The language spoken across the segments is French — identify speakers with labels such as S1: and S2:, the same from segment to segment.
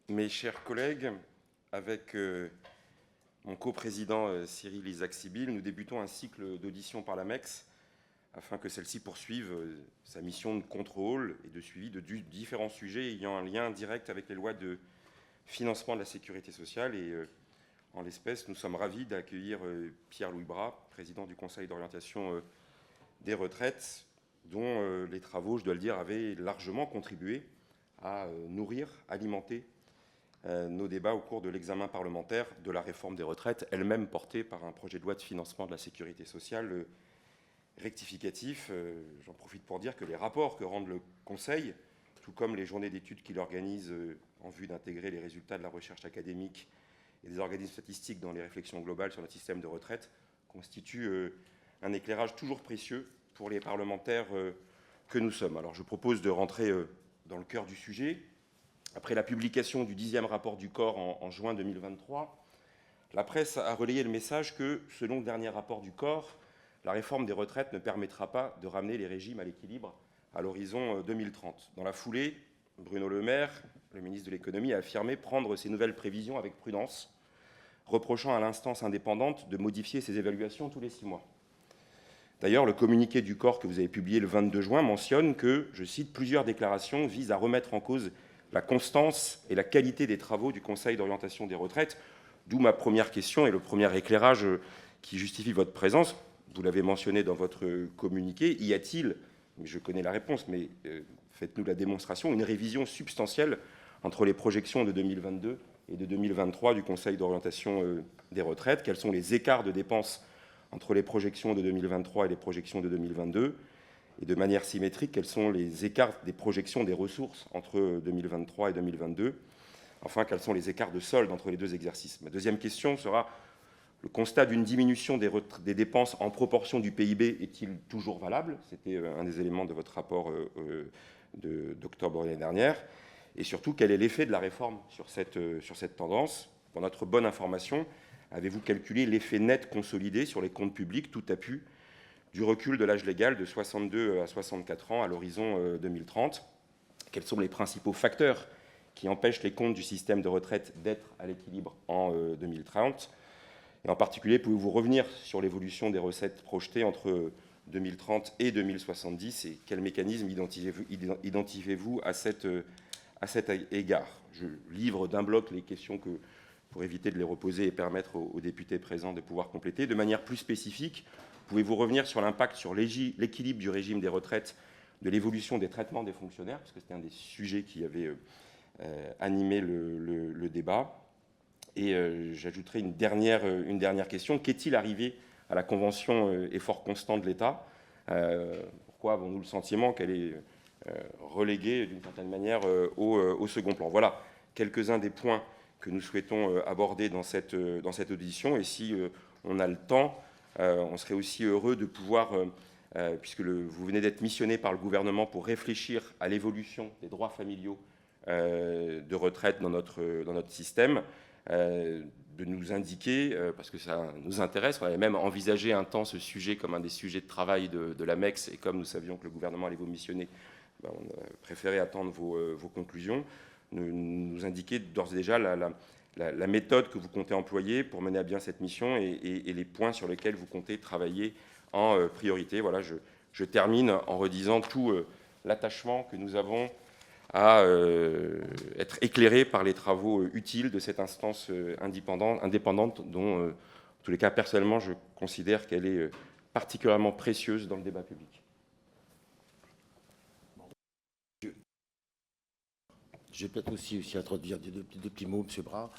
S1: Mes chers collègues, avec mon coprésident Cyril Isaac-Sibyl, nous débutons un cycle d'auditions par l'AMEX afin que celle-ci poursuive sa mission de contrôle et de suivi de différents sujets ayant un lien direct avec les lois de financement de la sécurité sociale. Et en l'espèce, nous sommes ravis d'accueillir Pierre-Louis Bras, président du Conseil d'orientation des retraites, dont les travaux, je dois le dire, avaient largement contribué à nourrir, alimenter nos débats au cours de l'examen parlementaire de la réforme des retraites, elle-même portée par un projet de loi de financement de la sécurité sociale rectificatif. J'en profite pour dire que les rapports que rend le Conseil, tout comme les journées d'études qu'il organise en vue d'intégrer les résultats de la recherche académique et des organismes statistiques dans les réflexions globales sur notre système de retraite, constituent un éclairage toujours précieux pour les parlementaires que nous sommes. Alors je propose de rentrer dans le cœur du sujet. Après la publication du 10e rapport du corps en juin 2023, la presse a relayé le message que, selon le dernier rapport du corps, la réforme des retraites ne permettra pas de ramener les régimes à l'équilibre à l'horizon 2030. Dans la foulée, Bruno Le Maire, le ministre de l'économie, a affirmé prendre ces nouvelles prévisions avec prudence, reprochant à l'instance indépendante de modifier ses évaluations tous les 6 mois. D'ailleurs, le communiqué du corps que vous avez publié le 22 juin mentionne que, je cite, « plusieurs déclarations visent à remettre en cause la constance et la qualité des travaux du Conseil d'orientation des retraites », d'où ma première question et le premier éclairage qui justifie votre présence. Vous l'avez mentionné dans votre communiqué. Y a-t-il, je connais la réponse, mais faites-nous la démonstration, une révision substantielle entre les projections de 2022 et de 2023 du Conseil d'orientation des retraites? Quels sont les écarts de dépenses entre les projections de 2023 et les projections de 2022? Et de manière symétrique, quels sont les écarts des projections des ressources entre 2023 et 2022? Enfin, quels sont les écarts de solde entre les deux exercices? Ma deuxième question sera, le constat d'une diminution des dépenses en proportion du PIB est-il toujours valable? C'était un des éléments de votre rapport d'octobre l'année dernière. Et surtout, quel est l'effet de la réforme sur cette tendance? Pour notre bonne information, avez-vous calculé l'effet net consolidé sur les comptes publics, tout à pu, du recul de l'âge légal de 62 à 64 ans à l'horizon 2030? Quels sont les principaux facteurs qui empêchent les comptes du système de retraite d'être à l'équilibre en 2030? Et en particulier, pouvez-vous revenir sur l'évolution des recettes projetées entre 2030 et 2070 et quels mécanismes identifiez-vous à cet égard? Je livre d'un bloc les questions pour éviter de les reposer et permettre aux députés présents de pouvoir compléter. De manière plus spécifique, pouvez-vous revenir sur l'impact sur l'équilibre du régime des retraites de l'évolution des traitements des fonctionnaires, parce que c'était un des sujets qui avait animé le débat. Et j'ajouterai une dernière question. Qu'est-il arrivé à la Convention effort constant de l'État? Pourquoi avons-nous le sentiment qu'elle est reléguée d'une certaine manière au second plan? Voilà quelques-uns des points que nous souhaitons aborder dans cette audition. Et si on a le temps, on serait aussi heureux de pouvoir, puisque vous venez d'être missionné par le gouvernement pour réfléchir à l'évolution des droits familiaux de retraite dans notre système, de nous indiquer, parce que ça nous intéresse, on avait même envisagé un temps ce sujet comme un des sujets de travail de l'AMEX, et comme nous savions que le gouvernement allait vous missionner, on a préféré attendre vos conclusions, nous indiquer d'ores et déjà la méthode que vous comptez employer pour mener à bien cette mission et les points sur lesquels vous comptez travailler en priorité. Voilà, je termine en redisant tout l'attachement que nous avons à être éclairés par les travaux utiles de cette instance indépendante dont, en tous les cas, personnellement, je considère qu'elle est particulièrement précieuse dans le débat public.
S2: Je vais peut-être aussi introduire deux petits mots, M. Bras.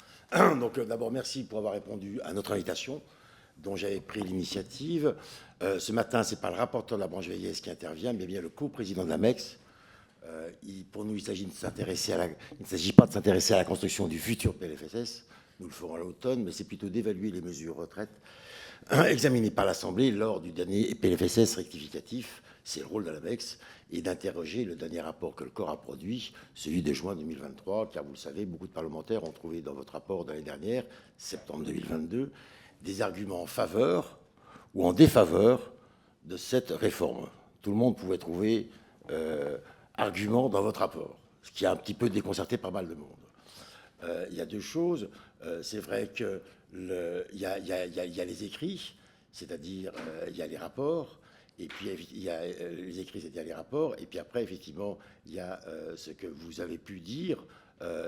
S2: Donc d'abord, merci pour avoir répondu à notre invitation, dont j'avais pris l'initiative. Ce matin, ce n'est pas le rapporteur de la branche vieillesse qui intervient, mais bien le co-président de l'AMEX. Pour nous, il ne s'agit pas de s'intéresser à la construction du futur PLFSS, nous le ferons à l'automne, mais c'est plutôt d'évaluer les mesures retraite examinées par l'Assemblée lors du dernier PLFSS rectificatif, c'est le rôle de l'AMEX, et d'interroger le dernier rapport que le corps a produit, celui de juin 2023, car vous le savez, beaucoup de parlementaires ont trouvé dans votre rapport d'année dernière, septembre 2022, des arguments en faveur ou en défaveur de cette réforme. Tout le monde pouvait trouver argument dans votre rapport, ce qui a un petit peu déconcerté pas mal de monde. il y a deux choses. C'est vrai qu'il y a les écrits, c'est-à-dire il y a les rapports, et puis il y a les écrits, c'est-à-dire les rapports, et puis après, effectivement, il y a ce que vous avez pu dire,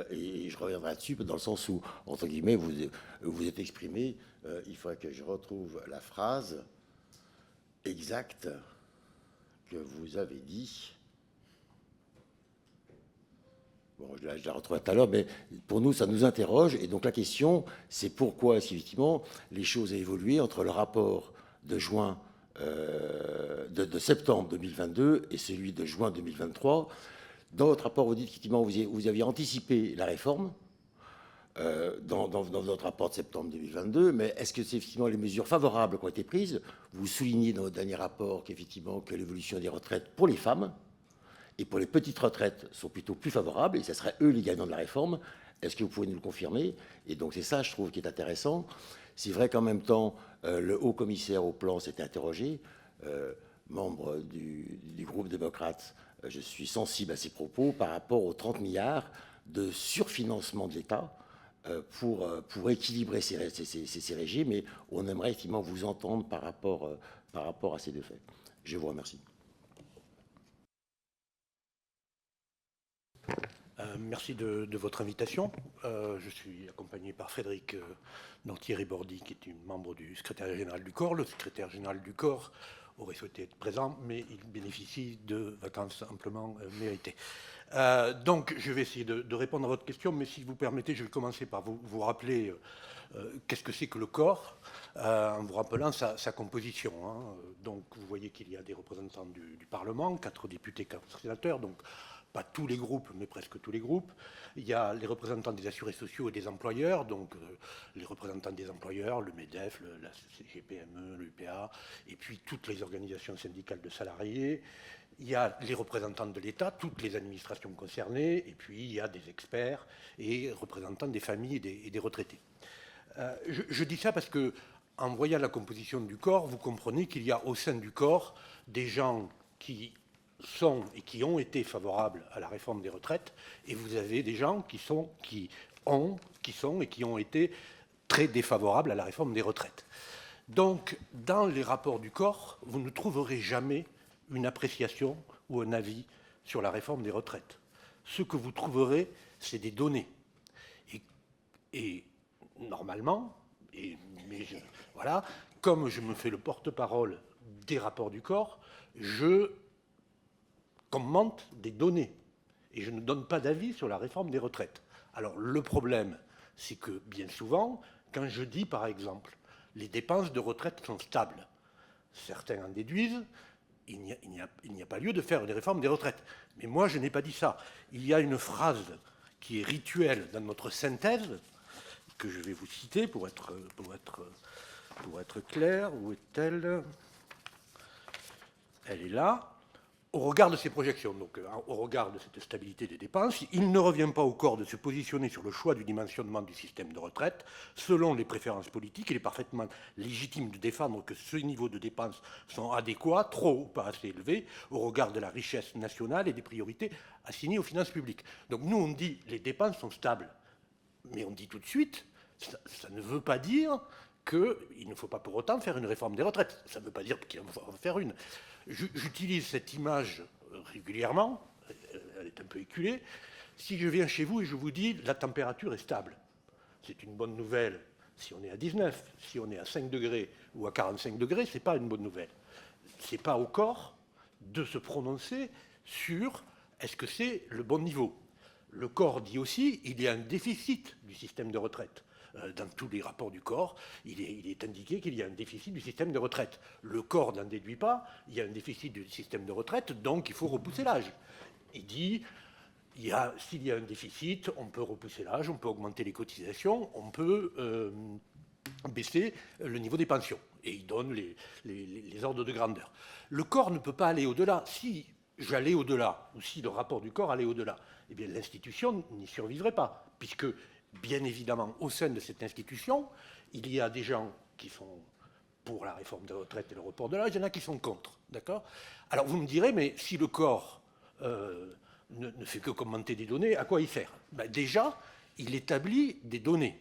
S2: et je reviendrai là-dessus, dans le sens où, entre guillemets, vous êtes exprimé. Il faudrait que je retrouve la phrase exacte que vous avez dit. Bon, je la retrouverai tout à l'heure, mais pour nous, ça nous interroge. Et donc la question, c'est pourquoi, effectivement, les choses ont évolué entre le rapport de septembre 2022 et celui de juin 2023. Dans votre rapport, vous dites qu'effectivement, vous aviez anticipé la réforme dans votre rapport de septembre 2022, mais est-ce que c'est effectivement les mesures favorables qui ont été prises? Vous soulignez dans votre dernier rapport qu'effectivement, que l'évolution des retraites pour les femmes et pour les petites retraites sont plutôt plus favorables, et ce seraient eux les gagnants de la réforme. Est-ce que vous pouvez nous le confirmer? Et donc c'est ça, je trouve, qui est intéressant. C'est vrai qu'en même temps, le haut commissaire au plan s'était interrogé, membre du groupe démocrate. Je suis sensible à ces propos par rapport aux 30 milliards de surfinancement de l'État pour équilibrer ces régimes, mais on aimerait effectivement vous entendre par rapport à ces deux faits. Je vous remercie.
S3: Merci de votre invitation. Je suis accompagné par Frédéric Thierry-Bordy, qui est une membre du secrétariat général du corps. Le secrétaire général du corps aurait souhaité être présent, mais il bénéficie de vacances amplement méritées. Donc, je vais essayer de répondre à votre question, mais si vous permettez, je vais commencer par vous rappeler qu'est-ce que c'est que le corps, en vous rappelant sa composition. Hein. Donc, vous voyez qu'il y a des représentants du Parlement, 4 députés, 4 sénateurs, donc pas tous les groupes, mais presque tous les groupes. Il y a les représentants des assurés sociaux et des employeurs, donc les représentants des employeurs, le MEDEF, la CGPME, l'UPA, et puis toutes les organisations syndicales de salariés. Il y a les représentants de l'État, toutes les administrations concernées, et puis il y a des experts et représentants des familles et des retraités. Je dis ça parce que, en voyant la composition du corps, vous comprenez qu'il y a au sein du corps des gens qui sont et qui ont été favorables à la réforme des retraites, et vous avez des gens qui sont et qui ont été très défavorables à la réforme des retraites. Donc, dans les rapports du corps, vous ne trouverez jamais une appréciation ou un avis sur la réforme des retraites. Ce que vous trouverez, c'est des données. Et normalement, voilà, comme je me fais le porte-parole des rapports du corps, je commente des données et je ne donne pas d'avis sur la réforme des retraites. Alors le problème, c'est que bien souvent, quand je dis par exemple les dépenses de retraite sont stables, certains en déduisent il n'y a pas lieu de faire une réforme des retraites. Mais moi je n'ai pas dit ça. Il y a une phrase qui est rituelle dans notre synthèse que je vais vous citer pour être clair. Où est-elle? Elle est là. Au regard de ces projections, donc au regard de cette stabilité des dépenses, il ne revient pas au corps de se positionner sur le choix du dimensionnement du système de retraite selon les préférences politiques. Il est parfaitement légitime de défendre que ce niveau de dépenses sont adéquats, trop ou pas assez élevés, au regard de la richesse nationale et des priorités assignées aux finances publiques. Donc nous, on dit les dépenses sont stables, mais on dit tout de suite, ça ne veut pas dire qu'il ne faut pas pour autant faire une réforme des retraites. Ça ne veut pas dire qu'il faut en faire une. J'utilise cette image régulièrement, elle est un peu éculée. Si je viens chez vous et je vous dis la température est stable, c'est une bonne nouvelle si on est à 19, si on est à 5 degrés ou à 45 degrés, ce n'est pas une bonne nouvelle. Ce n'est pas au corps de se prononcer sur est-ce que c'est le bon niveau. Le corps dit aussi il y a un déficit du système de retraite. Dans tous les rapports du corps, il est indiqué qu'il y a un déficit du système de retraite. Le corps n'en déduit pas, il y a un déficit du système de retraite, donc il faut repousser l'âge. Il dit, s'il y a un déficit, on peut repousser l'âge, on peut augmenter les cotisations, on peut baisser le niveau des pensions. Et il donne les ordres de grandeur. Le corps ne peut pas aller au-delà. Si j'allais au-delà, ou si le rapport du corps allait au-delà, eh bien l'institution n'y survivrait pas, puisque bien évidemment, au sein de cette institution, il y a des gens qui sont pour la réforme des retraites et le report de l'âge, il y en a qui sont contre. D'accord ? Alors vous me direz, mais si le corps ne fait que commenter des données, à quoi il sert ? Ben déjà, il établit des données.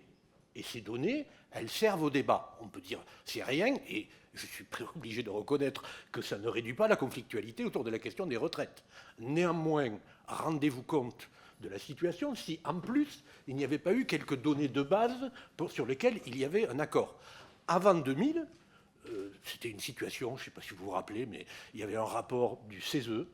S3: Et ces données, elles servent au débat. On peut dire, c'est rien, et je suis obligé de reconnaître que ça ne réduit pas la conflictualité autour de la question des retraites. Néanmoins, rendez-vous compte de la situation si, en plus, il n'y avait pas eu quelques données de base sur lesquelles il y avait un accord. Avant 2000, c'était une situation, je ne sais pas si vous vous rappelez, mais il y avait un rapport du CESE,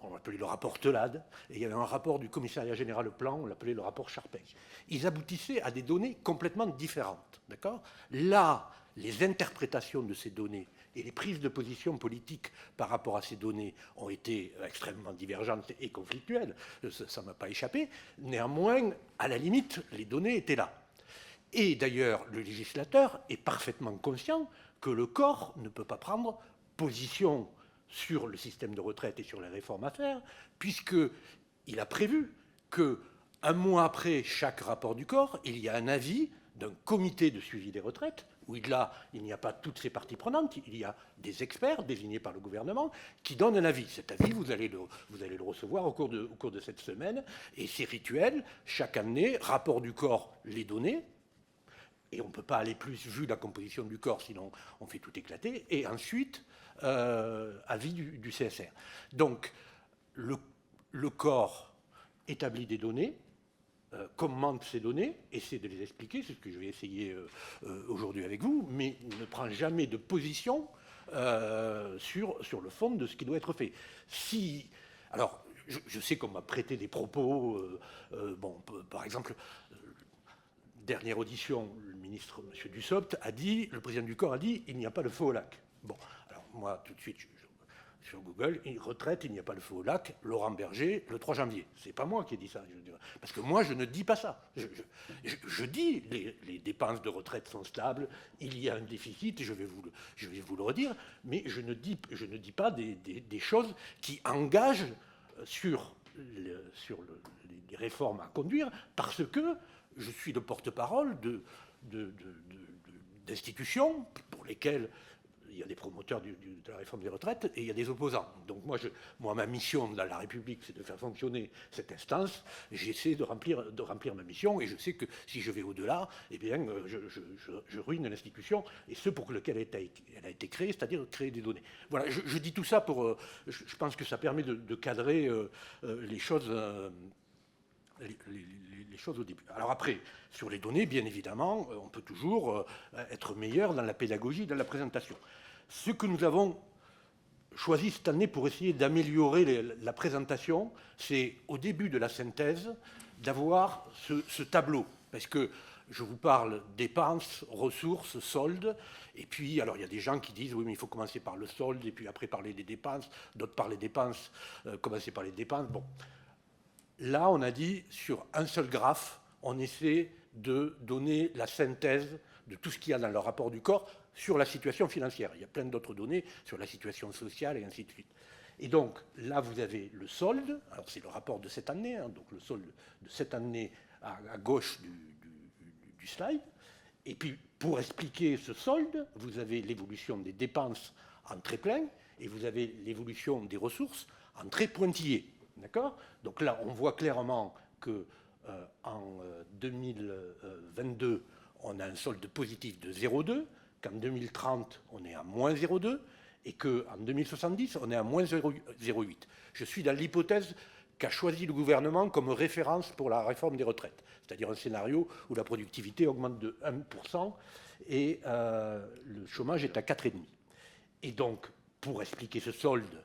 S3: on l'appelait le rapport Telade, et il y avait un rapport du commissariat général au plan, on l'appelait le rapport Charpey. Ils aboutissaient à des données complètement différentes. D'accord ? Là, les interprétations de ces données et les prises de position politiques par rapport à ces données ont été extrêmement divergentes et conflictuelles. Ça ne m'a pas échappé. Néanmoins, à la limite, les données étaient là. Et d'ailleurs, le législateur est parfaitement conscient que le corps ne peut pas prendre position sur le système de retraite et sur les réformes à faire, puisqu'il a prévu qu'un mois après chaque rapport du corps, il y a un avis d'un comité de suivi des retraites, où là, il n'y a pas toutes ces parties prenantes, il y a des experts désignés par le gouvernement qui donnent un avis. Cet avis, vous allez le recevoir au cours de cette semaine, et c'est rituel. Chaque année, rapport du corps, les données, et on ne peut pas aller plus vu la composition du corps, sinon on fait tout éclater, et ensuite, avis du CSR. Donc, le corps établit des données, commente ces données, essaie de les expliquer, c'est ce que je vais essayer aujourd'hui avec vous, mais ne prend jamais de position sur le fond de ce qui doit être fait. Alors, je sais qu'on m'a prêté des propos, par exemple, dernière audition, le ministre, M. Dussopt, a dit, le président du corps a dit, il n'y a pas de feu au lac. Bon, alors moi, tout de suite, sur Google, retraite, il n'y a pas de feu au lac, Laurent Berger, le 3 janvier. C'est pas moi qui ai dit ça, parce que moi, je ne dis pas ça. Je dis, les dépenses de retraite sont stables, il y a un déficit, je vais vous le redire, mais je ne dis pas des choses qui engagent sur les réformes à conduire, parce que je suis le porte-parole d'institutions pour lesquelles il y a des promoteurs de la réforme des retraites et il y a des opposants. Donc moi, ma mission dans la République, c'est de faire fonctionner cette instance. J'essaie de remplir ma mission, et je sais que si je vais au-delà, eh bien, je ruine l'institution, et ce pour lequel elle a été créée, c'est-à-dire créer des données. Voilà, je dis tout ça pour... je pense que ça permet de cadrer les choses... les choses au début. Alors après, sur les données, bien évidemment, on peut toujours être meilleur dans la pédagogie, dans la présentation. Ce que nous avons choisi cette année pour essayer d'améliorer la présentation, c'est au début de la synthèse d'avoir ce tableau. Parce que je vous parle dépenses, ressources, soldes, et puis, alors il y a des gens qui disent, oui, mais il faut commencer par le solde, et puis après parler des dépenses, d'autres par les dépenses, commencer par les dépenses. Bon. Là, on a dit, sur un seul graphe, on essaie de donner la synthèse de tout ce qu'il y a dans le rapport du corps sur la situation financière. Il y a plein d'autres données sur la situation sociale et ainsi de suite. Et donc, là, vous avez le solde. Alors, c'est le rapport de cette année, hein, donc le solde de cette année à gauche du slide. Et puis, pour expliquer ce solde, vous avez l'évolution des dépenses en trait plein et vous avez l'évolution des ressources en trait pointillé. D'accord ? Donc là, on voit clairement qu'en 2022, on a un solde positif de 0,2, qu'en 2030, on est à moins 0,2, et qu'en 2070, on est à moins 0,8. Je suis dans l'hypothèse qu'a choisi le gouvernement comme référence pour la réforme des retraites, c'est-à-dire un scénario où la productivité augmente de 1% et le chômage est à 4,5. Et donc, pour expliquer ce solde,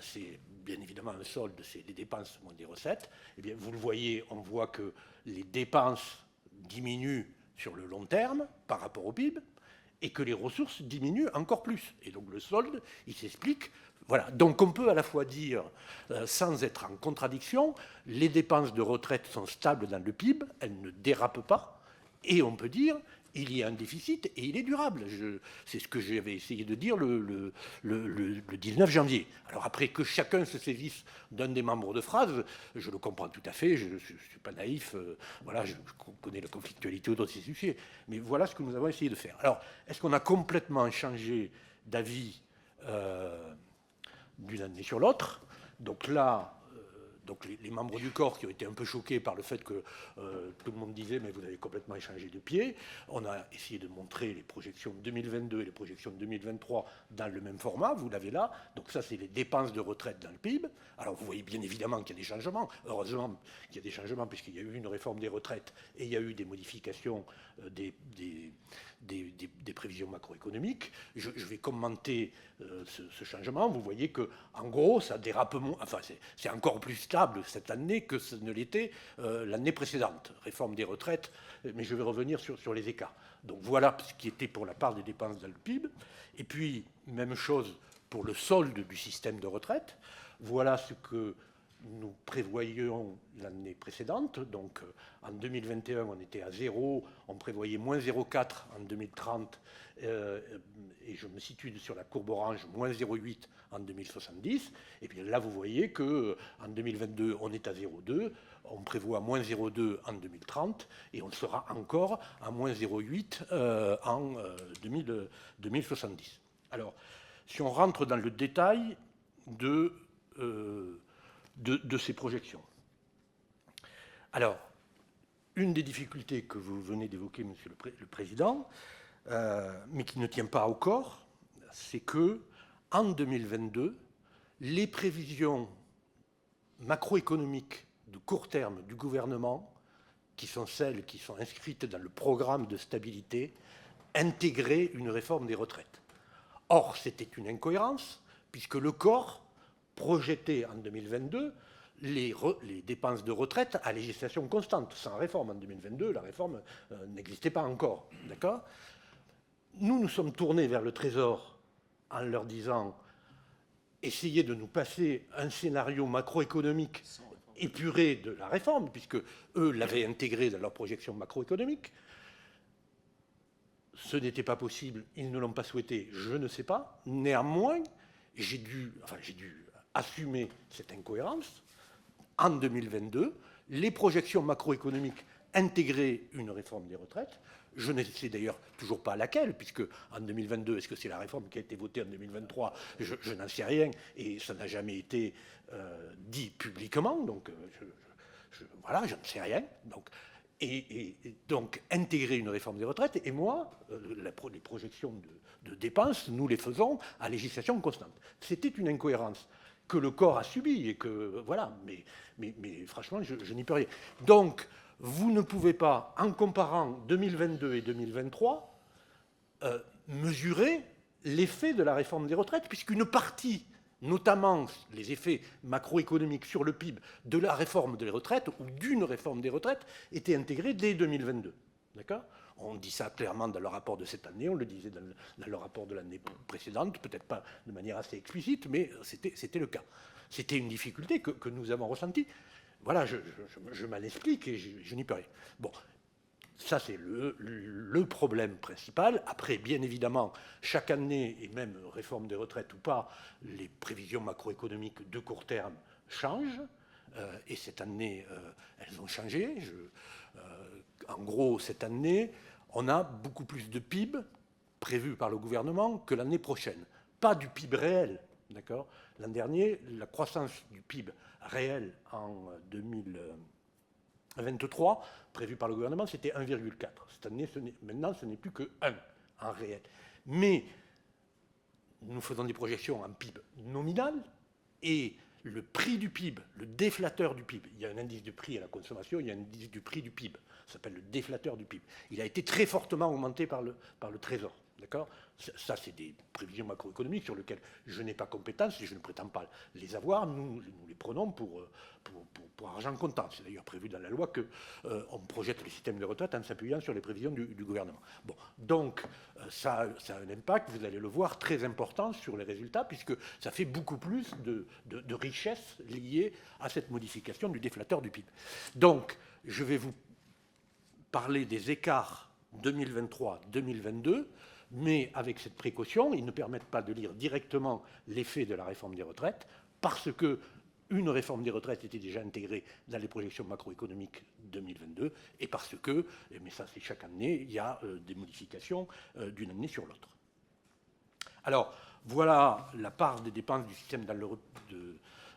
S3: c'est bien évidemment un solde, c'est les dépenses moins des recettes. Eh bien, vous le voyez, on voit que les dépenses diminuent sur le long terme par rapport au PIB et que les ressources diminuent encore plus. Et donc le solde, il s'explique. Voilà. Donc on peut à la fois dire, sans être en contradiction, les dépenses de retraite sont stables dans le PIB, elles ne dérapent pas, et on peut dire, il y a un déficit et il est durable. C'est ce que j'avais essayé de dire le 19 janvier. Alors après, que chacun se saisisse d'un des membres de phrase, je le comprends tout à fait, je ne suis pas naïf, voilà, je connais la conflictualité autour de ces sujets, mais voilà ce que nous avons essayé de faire. Alors, est-ce qu'on a complètement changé d'avis d'une année sur l'autre ? Donc là, Donc les membres du corps qui ont été un peu choqués par le fait que tout le monde disait mais vous avez complètement échangé de pied, on a essayé de montrer les projections 2022 et les projections 2023 dans le même format, vous l'avez là. Donc ça c'est les dépenses de retraite dans le PIB. Alors vous voyez bien évidemment qu'il y a des changements, heureusement qu'il y a des changements puisqu'il y a eu une réforme des retraites et il y a eu des modifications des prévisions macroéconomiques. Je vais commenter ce changement. Vous voyez que, en gros, ça dérape moins. Enfin, c'est encore plus stable cette année que ce ne l'était l'année précédente. Réforme des retraites, mais je vais revenir sur les écarts. Donc voilà ce qui était pour la part des dépenses dans le PIB. Et puis, même chose pour le solde du système de retraite. Voilà ce que nous prévoyions l'année précédente. Donc en 2021, on était à 0, on prévoyait moins 0,4 en 2030, et je me situe sur la courbe orange, moins 0,8 en 2070. Et bien là, vous voyez qu'en 2022, on est à 0,2, on prévoit moins 0,2 en 2030, et on sera encore à moins 0,8 en 2070. Alors, si on rentre dans le détail de ces projections. Alors, une des difficultés que vous venez d'évoquer, Monsieur le Président, mais qui ne tient pas au corps, c'est que en 2022, les prévisions macroéconomiques de court terme du gouvernement, qui sont celles qui sont inscrites dans le programme de stabilité, intégraient une réforme des retraites. Or, c'était une incohérence, puisque le corps projetait en 2022 les dépenses de retraite à législation constante, sans réforme. En 2022, la réforme n'existait pas encore. D'accord ? Nous sommes tournés vers le Trésor en leur disant « essayez de nous passer un scénario macroéconomique épuré de la réforme », puisque eux l'avaient intégré dans leur projection macroéconomique. Ce n'était pas possible, ils ne l'ont pas souhaité, je ne sais pas. Néanmoins, j'ai dû assumer cette incohérence. En 2022, les projections macroéconomiques intégraient une réforme des retraites. Je ne sais d'ailleurs toujours pas laquelle, puisque en 2022, est-ce que c'est la réforme qui a été votée en 2023 ? Je n'en sais rien, et ça n'a jamais été dit publiquement, donc voilà, je ne sais rien. Et donc, intégrer une réforme des retraites, et moi, les projections de dépenses, nous les faisons à législation constante. C'était une incohérence que le corps a subie, et que, voilà, mais franchement, je n'y peux rien. Donc, vous ne pouvez pas, en comparant 2022 et 2023, mesurer l'effet de la réforme des retraites, puisqu'une partie, notamment les effets macroéconomiques sur le PIB de la réforme des retraites ou d'une réforme des retraites, étaient intégrés dès 2022. D'accord ? On dit ça clairement dans le rapport de cette année, on le disait dans le rapport de l'année précédente, peut-être pas de manière assez explicite, mais c'était le cas. C'était une difficulté que nous avons ressentie. Voilà, je m'en explique et je n'y peux rien. Bon, ça c'est le problème principal. Après, bien évidemment, chaque année, et même réforme des retraites ou pas, les prévisions macroéconomiques de court terme changent. Et cette année, elles ont changé. En gros, cette année, on a beaucoup plus de PIB prévu par le gouvernement que l'année prochaine. Pas du PIB réel, d'accord ? L'an dernier, la croissance du PIB réel en 2023, prévue par le gouvernement, c'était 1,4. Cette année, maintenant, ce n'est plus que 1 en réel. Mais nous faisons des projections en PIB nominal, et le prix du PIB, le déflateur du PIB, il y a un indice du prix à la consommation, il y a un indice du prix du PIB, ça s'appelle le déflateur du PIB. Il a été très fortement augmenté par le Trésor. D'accord ? Ça, c'est des prévisions macroéconomiques sur lesquelles je n'ai pas compétence et je ne prétends pas les avoir. Nous les prenons pour argent comptant. C'est d'ailleurs prévu dans la loi qu'on projette le système de retraite en s'appuyant sur les prévisions du gouvernement. Bon, donc, ça a un impact, vous allez le voir, très important sur les résultats, puisque ça fait beaucoup plus de richesses liées à cette modification du déflateur du PIB. Donc, je vais vous parler des écarts 2023-2022, mais avec cette précaution, ils ne permettent pas de lire directement l'effet de la réforme des retraites, parce qu'une réforme des retraites était déjà intégrée dans les projections macroéconomiques 2022, et parce que, mais ça c'est chaque année, il y a des modifications d'une année sur l'autre. Alors, voilà la part des dépenses du système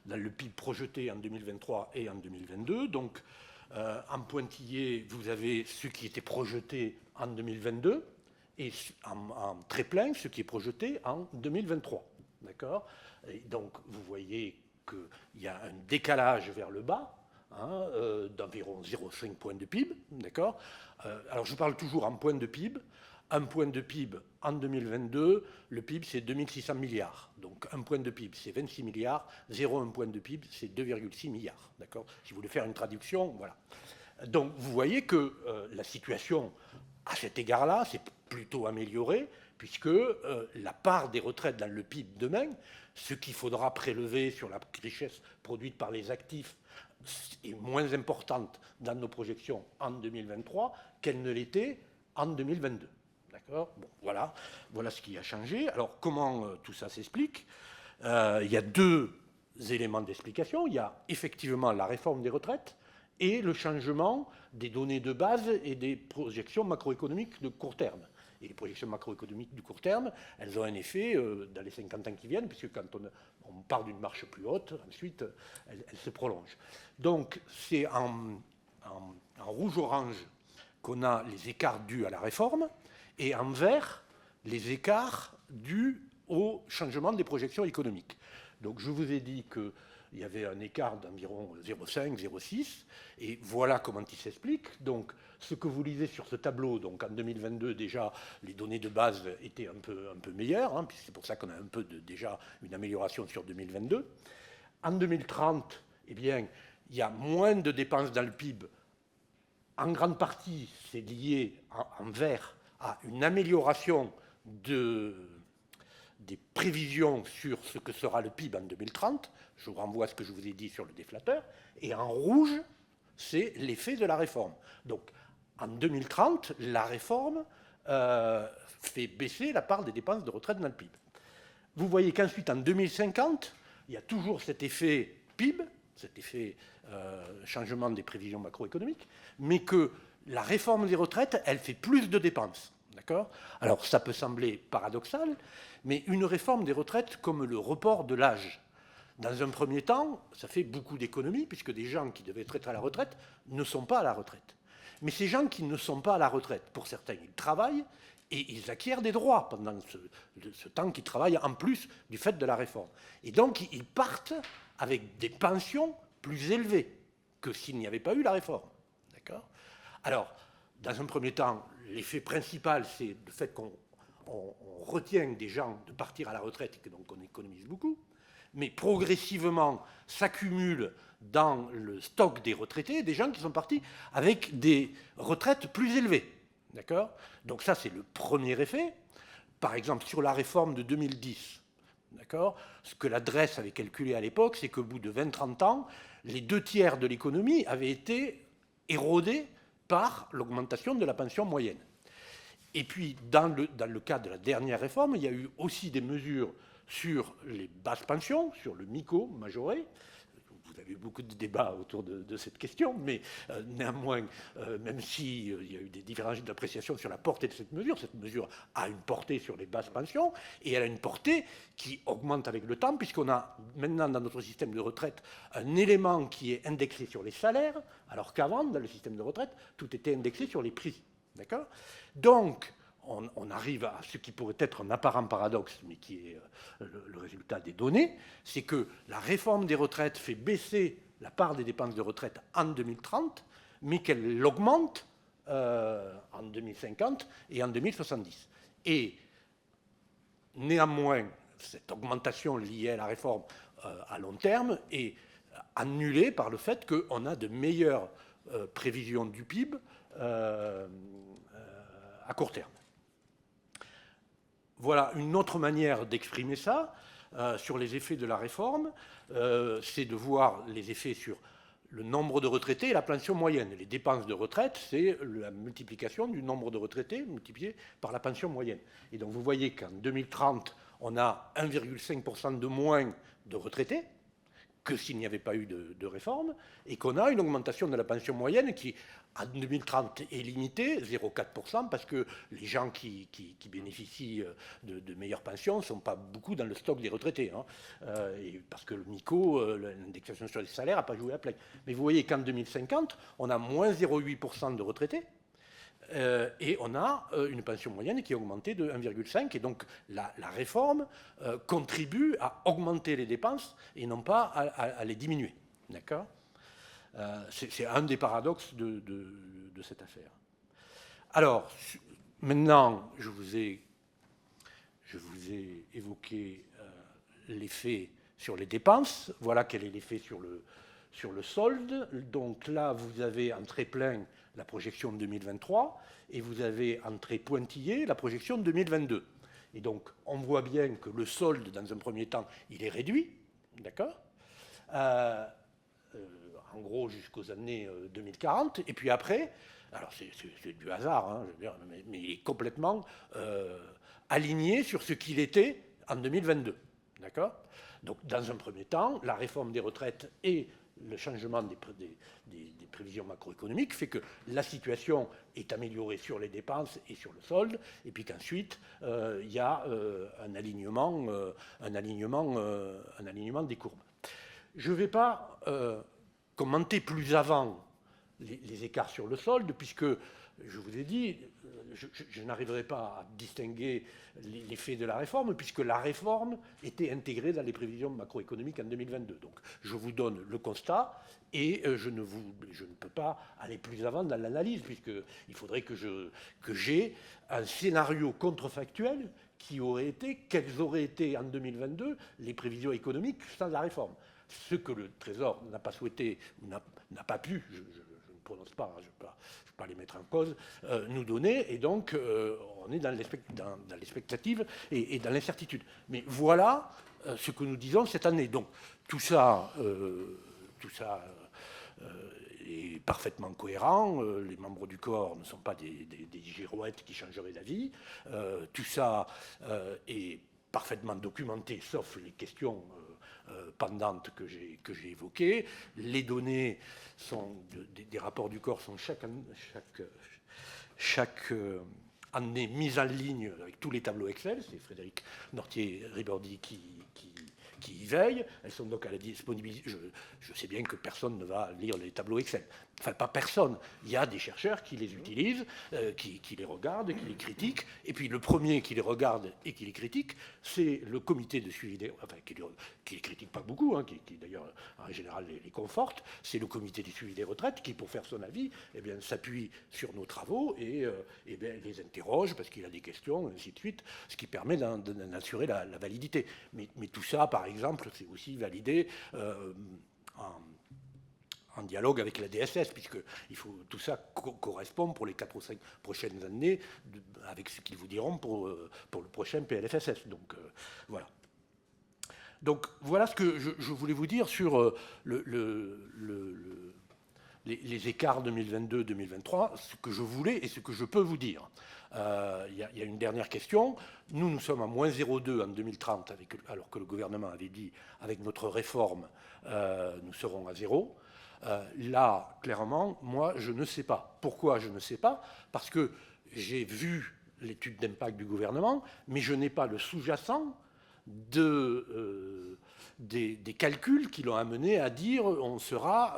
S3: dans le PIB projeté en 2023 et en 2022. Donc, en pointillé, vous avez ce qui était projeté en 2022 et en très plein, ce qui est projeté en 2023. D'accord ? Et donc, vous voyez qu'il y a un décalage vers le bas, hein, d'environ 0,5 points de PIB. D'accord ? Alors, je parle toujours en points de PIB. Un point de PIB en 2022, le PIB, c'est 2600 milliards. Donc, un point de PIB, c'est 26 milliards. 0,1 point de PIB, c'est 2,6 milliards. D'accord ? Si vous voulez faire une traduction, voilà. Donc, vous voyez que la situation, à cet égard-là, s'est plutôt améliorée, puisque la part des retraites dans le PIB demain, ce qu'il faudra prélever sur la richesse produite par les actifs, est moins importante dans nos projections en 2023 qu'elle ne l'était en 2022. D'accord ? Bon, voilà ce qui a changé. Alors, comment tout ça s'explique ? Il y a deux éléments d'explication. Il y a effectivement la réforme des retraites et le changement des données de base et des projections macroéconomiques de court terme. Et les projections macroéconomiques du court terme, elles ont un effet dans les 50 ans qui viennent, puisque quand on part d'une marche plus haute, ensuite, elles se prolongent. Donc, c'est en rouge-orange qu'on a les écarts dus à la réforme, et en vert, les écarts dus au changement des projections économiques. Donc, je vous ai dit qu'il y avait un écart d'environ 0,5, 0,6, et voilà comment il s'explique. Donc, ce que vous lisez sur ce tableau, donc en 2022, déjà, les données de base étaient un peu meilleures, hein, c'est pour ça qu'on a un peu déjà une amélioration sur 2022. En 2030, eh bien, il y a moins de dépenses dans le PIB. En grande partie, c'est lié en vert à une amélioration des prévisions sur ce que sera le PIB en 2030. Je vous renvoie à ce que je vous ai dit sur le déflateur. Et en rouge, c'est l'effet de la réforme. Donc, en 2030, la réforme fait baisser la part des dépenses de retraite dans le PIB. Vous voyez qu'ensuite, en 2050, il y a toujours cet effet PIB, cet effet changement des prévisions macroéconomiques, mais que la réforme des retraites, elle fait plus de dépenses. D'accord ? Alors, ça peut sembler paradoxal, mais une réforme des retraites comme le report de l'âge, dans un premier temps, ça fait beaucoup d'économies, puisque des gens qui devaient être à la retraite ne sont pas à la retraite. Mais ces gens qui ne sont pas à la retraite, pour certains, ils travaillent et ils acquièrent des droits pendant ce temps qu'ils travaillent, en plus du fait de la réforme. Et donc, ils partent avec des pensions plus élevées que s'il n'y avait pas eu la réforme. D'accord ? Alors, dans un premier temps, l'effet principal, c'est le fait qu'on retient des gens de partir à la retraite et que donc on économise beaucoup, mais progressivement s'accumulent dans le stock des retraités des gens qui sont partis avec des retraites plus élevées. D'accord ? Donc ça, c'est le premier effet. Par exemple, sur la réforme de 2010, d'accord ? Ce que l'adresse avait calculé à l'époque, c'est qu'au bout de 20-30 ans, les 2/3 de l'économie avaient été érodés par l'augmentation de la pension moyenne. Et puis, dans le cas de la dernière réforme, il y a eu aussi des mesures sur les basses pensions, sur le MICO majoré. Vous avez eu beaucoup de débats autour de cette question, mais néanmoins, même s'il y a eu des différences d'appréciation sur la portée de cette mesure a une portée sur les basses pensions, et elle a une portée qui augmente avec le temps, puisqu'on a maintenant dans notre système de retraite un élément qui est indexé sur les salaires, alors qu'avant, dans le système de retraite, tout était indexé sur les prix. D'accord ? Donc, on arrive à ce qui pourrait être un apparent paradoxe, mais qui est le résultat des données, c'est que la réforme des retraites fait baisser la part des dépenses de retraite en 2030, mais qu'elle l'augmente en 2050 et en 2070. Et néanmoins, cette augmentation liée à la réforme à long terme est annulée par le fait qu'on a de meilleures prévisions du PIB à court terme. Voilà une autre manière d'exprimer ça sur les effets de la réforme, c'est de voir les effets sur le nombre de retraités et la pension moyenne. Les dépenses de retraite, c'est la multiplication du nombre de retraités multiplié par la pension moyenne. Et donc vous voyez qu'en 2030, on a 1,5% de moins de retraités que s'il n'y avait pas eu de réforme, et qu'on a une augmentation de la pension moyenne qui, en 2030, est limitée, 0,4%, parce que les gens qui bénéficient de meilleures pensions ne sont pas beaucoup dans le stock des retraités, hein, et parce que le MICO, l'indexation sur les salaires, n'a pas joué à plein. Mais vous voyez qu'en 2050, on a moins 0,8% de retraités, et on a une pension moyenne qui a augmenté de 1,5. Et donc la réforme contribue à augmenter les dépenses et non pas à les diminuer. D'accord ? C'est un des paradoxes de cette affaire. Alors, maintenant, je vous ai évoqué l'effet sur les dépenses. Voilà quel est l'effet sur le solde. Donc là, vous avez en trait plein la projection de 2023, et vous avez en trait pointillé la projection de 2022. Et donc, on voit bien que le solde, dans un premier temps, il est réduit, d'accord, en gros jusqu'aux années 2040, et puis après, alors c'est du hasard, hein, je veux dire, mais il est complètement aligné sur ce qu'il était en 2022, d'accord. Donc, dans un premier temps, la réforme des retraites et le changement des prévisions macroéconomiques fait que la situation est améliorée sur les dépenses et sur le solde, et puis qu'ensuite, il y a un alignement des courbes. Je ne vais pas commenter plus avant les écarts sur le solde, puisque, je vous ai dit, je n'arriverai pas à distinguer l'effet de la réforme, puisque la réforme était intégrée dans les prévisions macroéconomiques en 2022. Donc, je vous donne le constat, et je ne peux pas aller plus avant dans l'analyse, puisqu'il faudrait que j'ai un scénario contrefactuel qui aurait été, quelles auraient été en 2022 les prévisions économiques sans la réforme. Ce que le Trésor n'a pas souhaité, n'a pas pu, je ne prononce pas, je ne vais pas les mettre en cause, nous donner, et donc on est dans l'expectative et dans l'incertitude. Mais voilà ce que nous disons cette année. Donc tout ça est parfaitement cohérent. Les membres du corps ne sont pas des girouettes qui changeraient d'avis. Tout ça est parfaitement documenté, sauf les questions pendantes que j'ai évoquées. Les données des rapports du corps sont chaque année mises en ligne avec tous les tableaux Excel. C'est Frédéric Nortier-Ribordy qui y veille. Elles sont donc à la disponibilité. Je sais bien que personne ne va lire les tableaux Excel. Enfin, pas personne. Il y a des chercheurs qui les utilisent, qui les regardent, qui les critiquent. Et puis le premier qui les regarde et qui les critique, c'est le comité de suivi des... Enfin, qui les critique pas beaucoup, hein, qui d'ailleurs en général les conforte. C'est le comité du suivi des retraites qui, pour faire son avis, eh bien, s'appuie sur nos travaux et les interroge parce qu'il a des questions, ainsi de suite, ce qui permet d'en assurer la validité. Mais tout ça, par exemple, c'est aussi validé en dialogue avec la DSS, puisque tout ça correspond pour les 4 ou 5 prochaines années avec ce qu'ils vous diront pour le prochain PLFSS. Donc voilà. Donc voilà ce que je voulais vous dire sur les écarts 2022-2023, ce que je voulais et ce que je peux vous dire. Il y a une dernière question. Nous sommes à moins 0,2 en 2030, alors que le gouvernement avait dit, avec notre réforme, nous serons à 0. Là, clairement, moi, je ne sais pas. Pourquoi je ne sais pas? Parce que j'ai vu l'étude d'impact du gouvernement, mais je n'ai pas le sous-jacent des calculs qui l'ont amené à dire on sera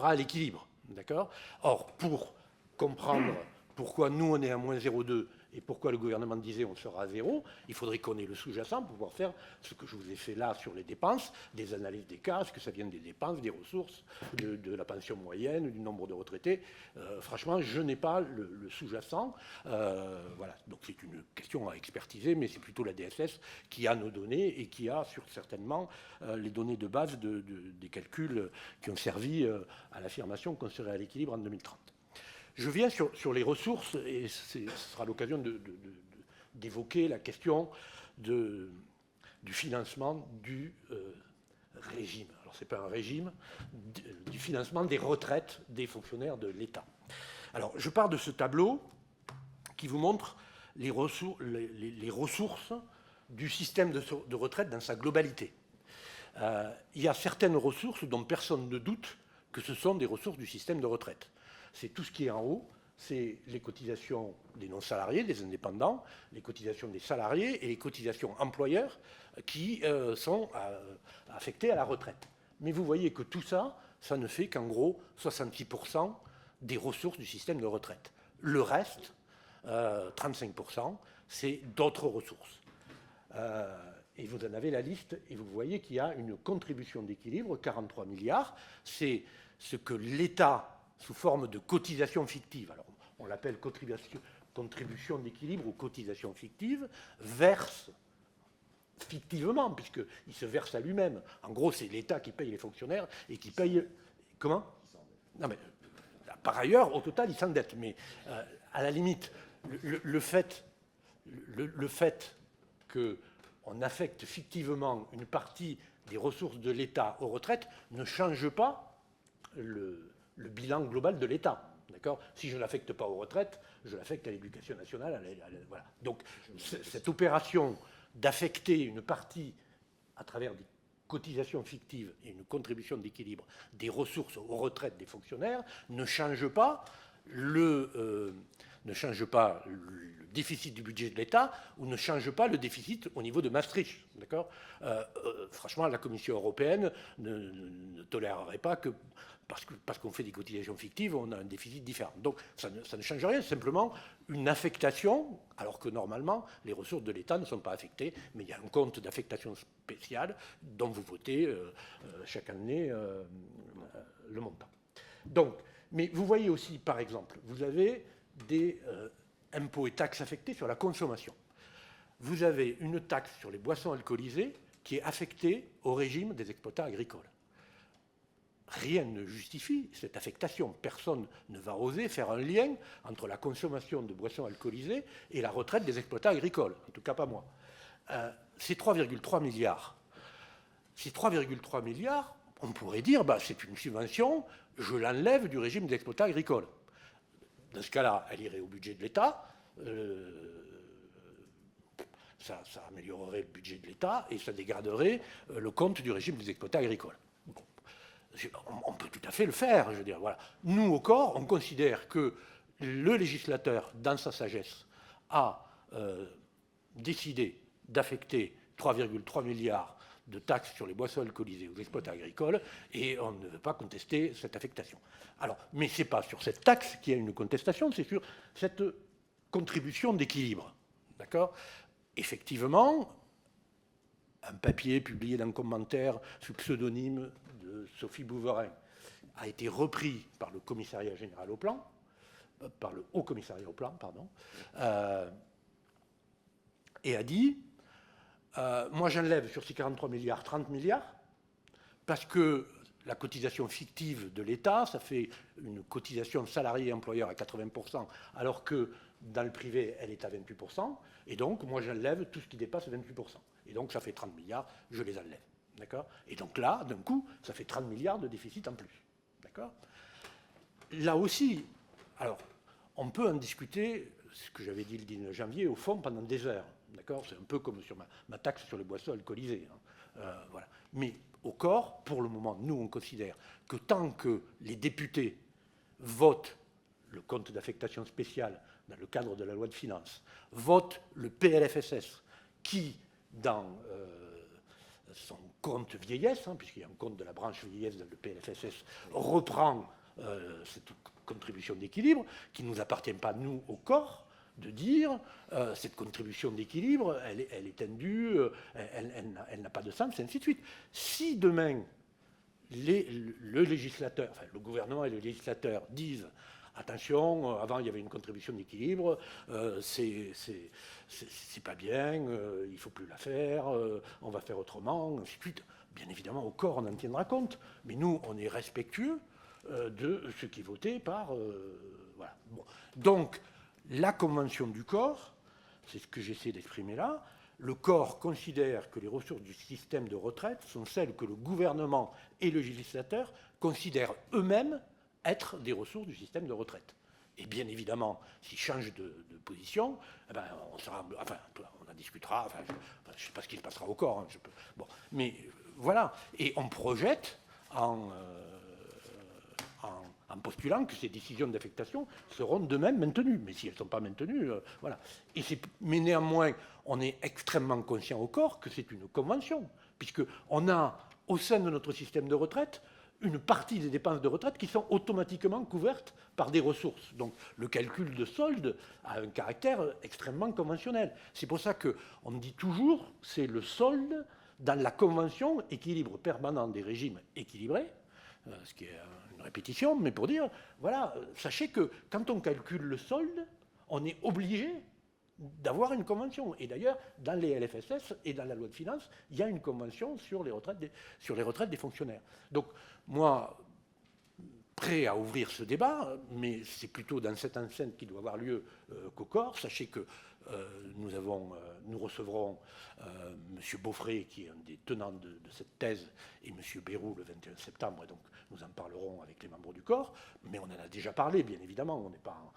S3: à l'équilibre. D'accord? Or, pour comprendre pourquoi nous, on est à moins 0,2 et pourquoi le gouvernement disait on sera à 0, il faudrait qu'on ait le sous-jacent pour pouvoir faire ce que je vous ai fait là sur les dépenses, des analyses des cas, est-ce que ça vient des dépenses, des ressources, de la pension moyenne, du nombre de retraités. Franchement, je n'ai pas le sous-jacent. Voilà. Donc c'est une question à expertiser, mais c'est plutôt la DSS qui a nos données et qui a certainement les données de base des calculs qui ont servi à l'affirmation qu'on serait à l'équilibre en 2030. Je viens sur les ressources, et ce sera l'occasion d'évoquer la question du financement du régime. Alors, ce n'est pas un régime, du financement des retraites des fonctionnaires de l'État. Alors, je pars de ce tableau qui vous montre les ressources du système de retraite dans sa globalité. il y a certaines ressources dont personne ne doute que ce sont des ressources du système de retraite. C'est tout ce qui est en haut, c'est les cotisations des non-salariés, des indépendants, les cotisations des salariés et les cotisations employeurs qui sont affectées à la retraite. Mais vous voyez que tout ça, ça ne fait qu'en gros 66% des ressources du système de retraite. Le reste, 35%, c'est d'autres ressources. Et vous en avez la liste, et vous voyez qu'il y a une contribution d'équilibre, 43 milliards. C'est ce que l'État, sous forme de cotisation fictive, alors on l'appelle contribution d'équilibre ou cotisation fictive, verse fictivement, puisqu'il se verse à lui-même. En gros, c'est l'État qui paye les fonctionnaires et qui paye... Comment ? Non, mais par ailleurs, au total, il s'endette. Mais à la limite, le fait qu'on affecte fictivement une partie des ressources de l'État aux retraites ne change pas le bilan global de l'État. D'accord ? Si je ne l'affecte pas aux retraites, je l'affecte à l'éducation nationale. Voilà. Donc, cette opération d'affecter une partie à travers des cotisations fictives et une contribution d'équilibre des ressources aux retraites des fonctionnaires ne change pas le déficit du budget de l'État ou ne change pas le déficit au niveau de Maastricht. D'accord ? Franchement, la Commission européenne ne tolérerait pas que, parce qu'on fait des cotisations fictives, on a un déficit différent. Donc ça ne change rien, c'est simplement une affectation, alors que normalement, les ressources de l'État ne sont pas affectées, mais il y a un compte d'affectation spéciale dont vous votez chaque année le montant. Donc, mais vous voyez aussi, par exemple, vous avez des impôts et taxes affectés sur la consommation. Vous avez une taxe sur les boissons alcoolisées qui est affectée au régime des exploitants agricoles. Rien ne justifie cette affectation. Personne ne va oser faire un lien entre la consommation de boissons alcoolisées et la retraite des exploitants agricoles. En tout cas, pas moi. C'est 3,3 milliards. Ces 3,3 milliards, on pourrait dire, c'est une subvention, je l'enlève du régime des exploitants agricoles. Dans ce cas-là, elle irait au budget de l'État. Ça améliorerait le budget de l'État et ça dégraderait le compte du régime des exploitants agricoles. On peut tout à fait le faire, je veux dire. Voilà. Nous, au corps, on considère que le législateur, dans sa sagesse, a décidé d'affecter 3,3 milliards de taxes sur les boissons alcoolisées aux exploitants agricoles et on ne veut pas contester cette affectation. Alors, mais ce n'est pas sur cette taxe qu'il y a une contestation, c'est sur cette contribution d'équilibre. D'accord ? Effectivement, un papier publié dans le commentaire sous pseudonyme de Sophie Bouverin a été repris par le commissariat général au plan, par le haut commissariat au plan, pardon, et a dit moi j'enlève sur ces 43 milliards 30 milliards parce que la cotisation fictive de l'État, ça fait une cotisation salarié-employeur à 80%, alors que dans le privé, elle est à 28%, et donc moi j'enlève tout ce qui dépasse 28%. Et donc ça fait 30 milliards, je les enlève. D'accord ? Et donc là, d'un coup, ça fait 30 milliards de déficit en plus. D'accord ? Là aussi, alors, on peut en discuter, ce que j'avais dit le 19 janvier, au fond, pendant des heures. D'accord ? C'est un peu comme sur ma taxe sur les boissons alcoolisées. Voilà. Mais au corps, pour le moment, nous, on considère que tant que les députés votent le compte d'affectation spéciale dans le cadre de la loi de finances, votent le PLFSS, qui, dans son compte vieillesse, puisqu'il y a un compte de la branche vieillesse dans le PLFSS, reprend cette contribution d'équilibre, qui ne nous appartient pas, nous, au corps, de dire cette contribution d'équilibre, elle est indue, elle n'a pas de sens, et ainsi de suite. Si demain, le législateur, enfin le gouvernement et le législateur disent attention, avant il y avait une contribution d'équilibre, c'est pas bien, il ne faut plus la faire, on va faire autrement, ainsi de suite. Bien évidemment, au corps, on en tiendra compte, mais nous, on est respectueux de ce qui est voté par... voilà. Bon. Donc, la convention du corps, c'est ce que j'essaie d'exprimer là, le corps considère que les ressources du système de retraite sont celles que le gouvernement et le législateur considèrent eux-mêmes être des ressources du système de retraite. Et bien évidemment, s'ils changent de position, on en discutera, je ne sais pas ce qui se passera au corps. Bon, mais voilà. Et on projette en postulant que ces décisions d'affectation seront de même maintenues. Mais si elles ne sont pas maintenues, voilà. Mais néanmoins, on est extrêmement conscient au corps que c'est une convention, puisqu'on a, au sein de notre système de retraite, une partie des dépenses de retraite qui sont automatiquement couvertes par des ressources. Donc le calcul de solde a un caractère extrêmement conventionnel. C'est pour ça qu'on dit toujours c'est le solde dans la convention équilibre permanent des régimes équilibrés, ce qui est une répétition, mais pour dire, voilà, sachez que quand on calcule le solde, on est obligé d'avoir une convention. Et d'ailleurs, dans les LFSS et dans la loi de finances, il y a une convention sur les retraites des fonctionnaires. Donc, moi, prêt à ouvrir ce débat, mais c'est plutôt dans cette enceinte qui doit avoir lieu qu'au corps. Sachez que nous recevrons M. Beaufret, qui est un des tenants de cette thèse, et M. Bayrou le 21 septembre, et donc nous en parlerons avec les membres du corps, mais on en a déjà parlé, bien évidemment, on n'est pas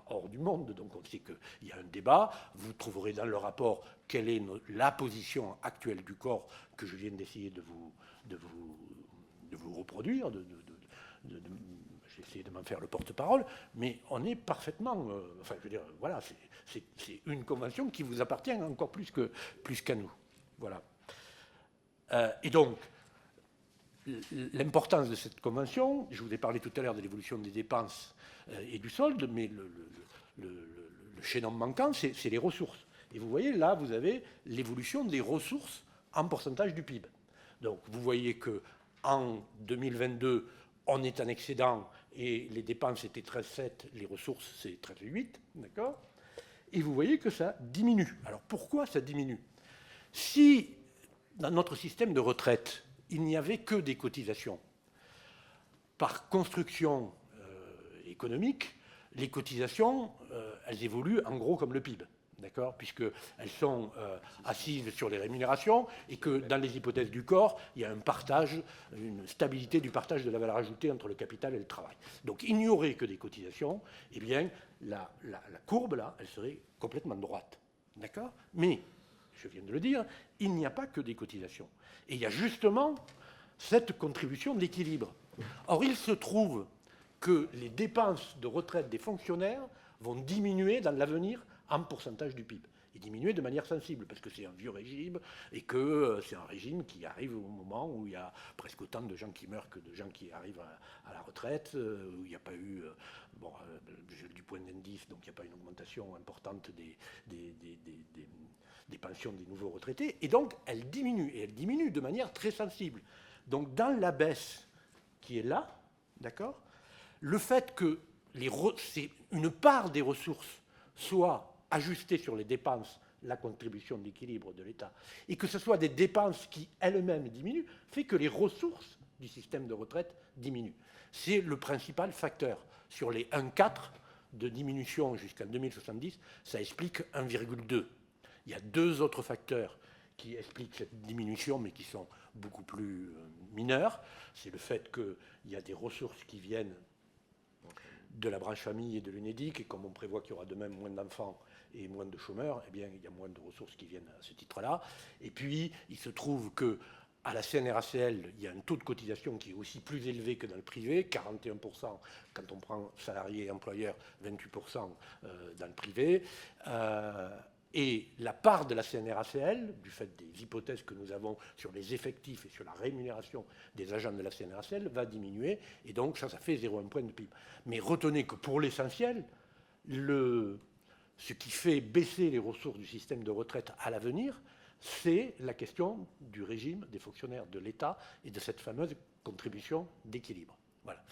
S3: hors du monde, donc on sait qu'il y a un débat. Vous trouverez dans le rapport quelle est la position actuelle du corps que je viens d'essayer de vous reproduire, j'ai essayé de m'en faire le porte-parole, mais on est parfaitement... enfin, je veux dire, voilà, c'est une convention qui vous appartient encore plus qu'à nous. Voilà. Et donc, l'importance de cette convention, je vous ai parlé tout à l'heure de l'évolution des dépenses et du solde, mais le chaînon manquant, c'est les ressources. Et vous voyez, là, vous avez l'évolution des ressources en pourcentage du PIB. Donc, vous voyez qu'en 2022, on est en excédent et les dépenses étaient 13,7, les ressources, c'est 13,8, d'accord ? Et vous voyez que ça diminue. Alors, pourquoi ça diminue ? Si, dans notre système de retraite, il n'y avait que des cotisations, par construction économique, les cotisations, elles évoluent en gros comme le PIB. D'accord, puisqu'elles sont assises sur les rémunérations et que dans les hypothèses du corps, il y a un partage, une stabilité du partage de la valeur ajoutée entre le capital et le travail. Donc il n'y aurait que des cotisations, eh bien la courbe là, elle serait complètement droite. D'accord ? Mais, je viens de le dire, il n'y a pas que des cotisations. Et il y a justement cette contribution d'équilibre. Or, il se trouve que les dépenses de retraite des fonctionnaires vont diminuer dans l'avenir en pourcentage du PIB. Et diminuer de manière sensible, parce que c'est un vieux régime et que c'est un régime qui arrive au moment où il y a presque autant de gens qui meurent que de gens qui arrivent à la retraite, où il n'y a pas eu, du point d'indice, donc il n'y a pas une augmentation importante des pensions des nouveaux retraités. Et donc, elle diminue, et elle diminue de manière très sensible. Donc, dans la baisse qui est là, d'accord, le fait que une part des ressources soit ajustée sur les dépenses, la contribution d'équilibre de l'État, et que ce soit des dépenses qui elles-mêmes diminuent, fait que les ressources du système de retraite diminuent. C'est le principal facteur. Sur les 1,4 de diminution jusqu'en 2070, ça explique 1,2. Il y a deux autres facteurs qui expliquent cette diminution, mais qui sont beaucoup plus mineurs. C'est le fait qu'il y a des ressources qui viennent de la branche famille et de l'UNEDIC, et comme on prévoit qu'il y aura de même moins d'enfants et moins de chômeurs, eh bien, il y a moins de ressources qui viennent à ce titre-là. Et puis, il se trouve qu'à la CNRACL, il y a un taux de cotisation qui est aussi plus élevé que dans le privé, 41% quand on prend salariés et employeurs, 28% dans le privé. Et la part de la CNRACL, du fait des hypothèses que nous avons sur les effectifs et sur la rémunération des agents de la CNRACL, va diminuer. Et donc, ça fait 0,1 point de PIB. Mais retenez que pour l'essentiel, ce qui fait baisser les ressources du système de retraite à l'avenir, c'est la question du régime des fonctionnaires de l'État et de cette fameuse contribution d'équilibre. Voilà.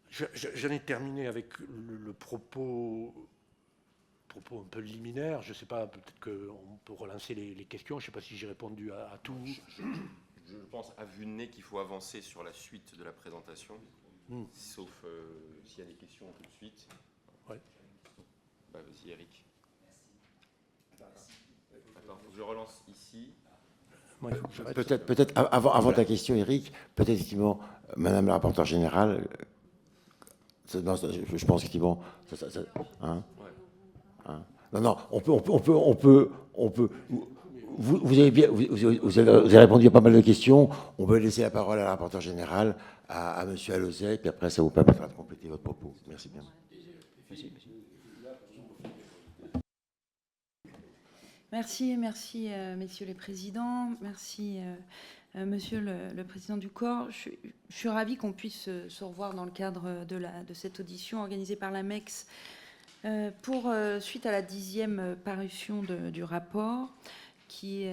S3: J'en ai terminé avec le propos un peu liminaire. Je ne sais pas, peut-être qu'on peut relancer les questions. Je ne sais pas si j'ai répondu à tout.
S1: Je pense à vue de nez qu'il faut avancer sur la suite de la présentation, sauf s'il y a des questions tout de suite.
S3: Ouais.
S1: Bah, vas-y, Eric. Attends, je relance ici.
S2: Peut-être avant ta question, Eric, peut-être effectivement, Madame la rapporteure générale, je pense effectivement, non, on peut. vous avez répondu à pas mal de questions. On peut laisser la parole à la rapporteure générale, à M. Alauzet, puis après, ça vous permettra de compléter votre propos. Merci bien.
S4: Merci, messieurs les présidents. Merci, monsieur le président du corps. Je suis ravie qu'on puisse se revoir dans le cadre de cette audition organisée par la MEX suite à la 10e parution du rapport qui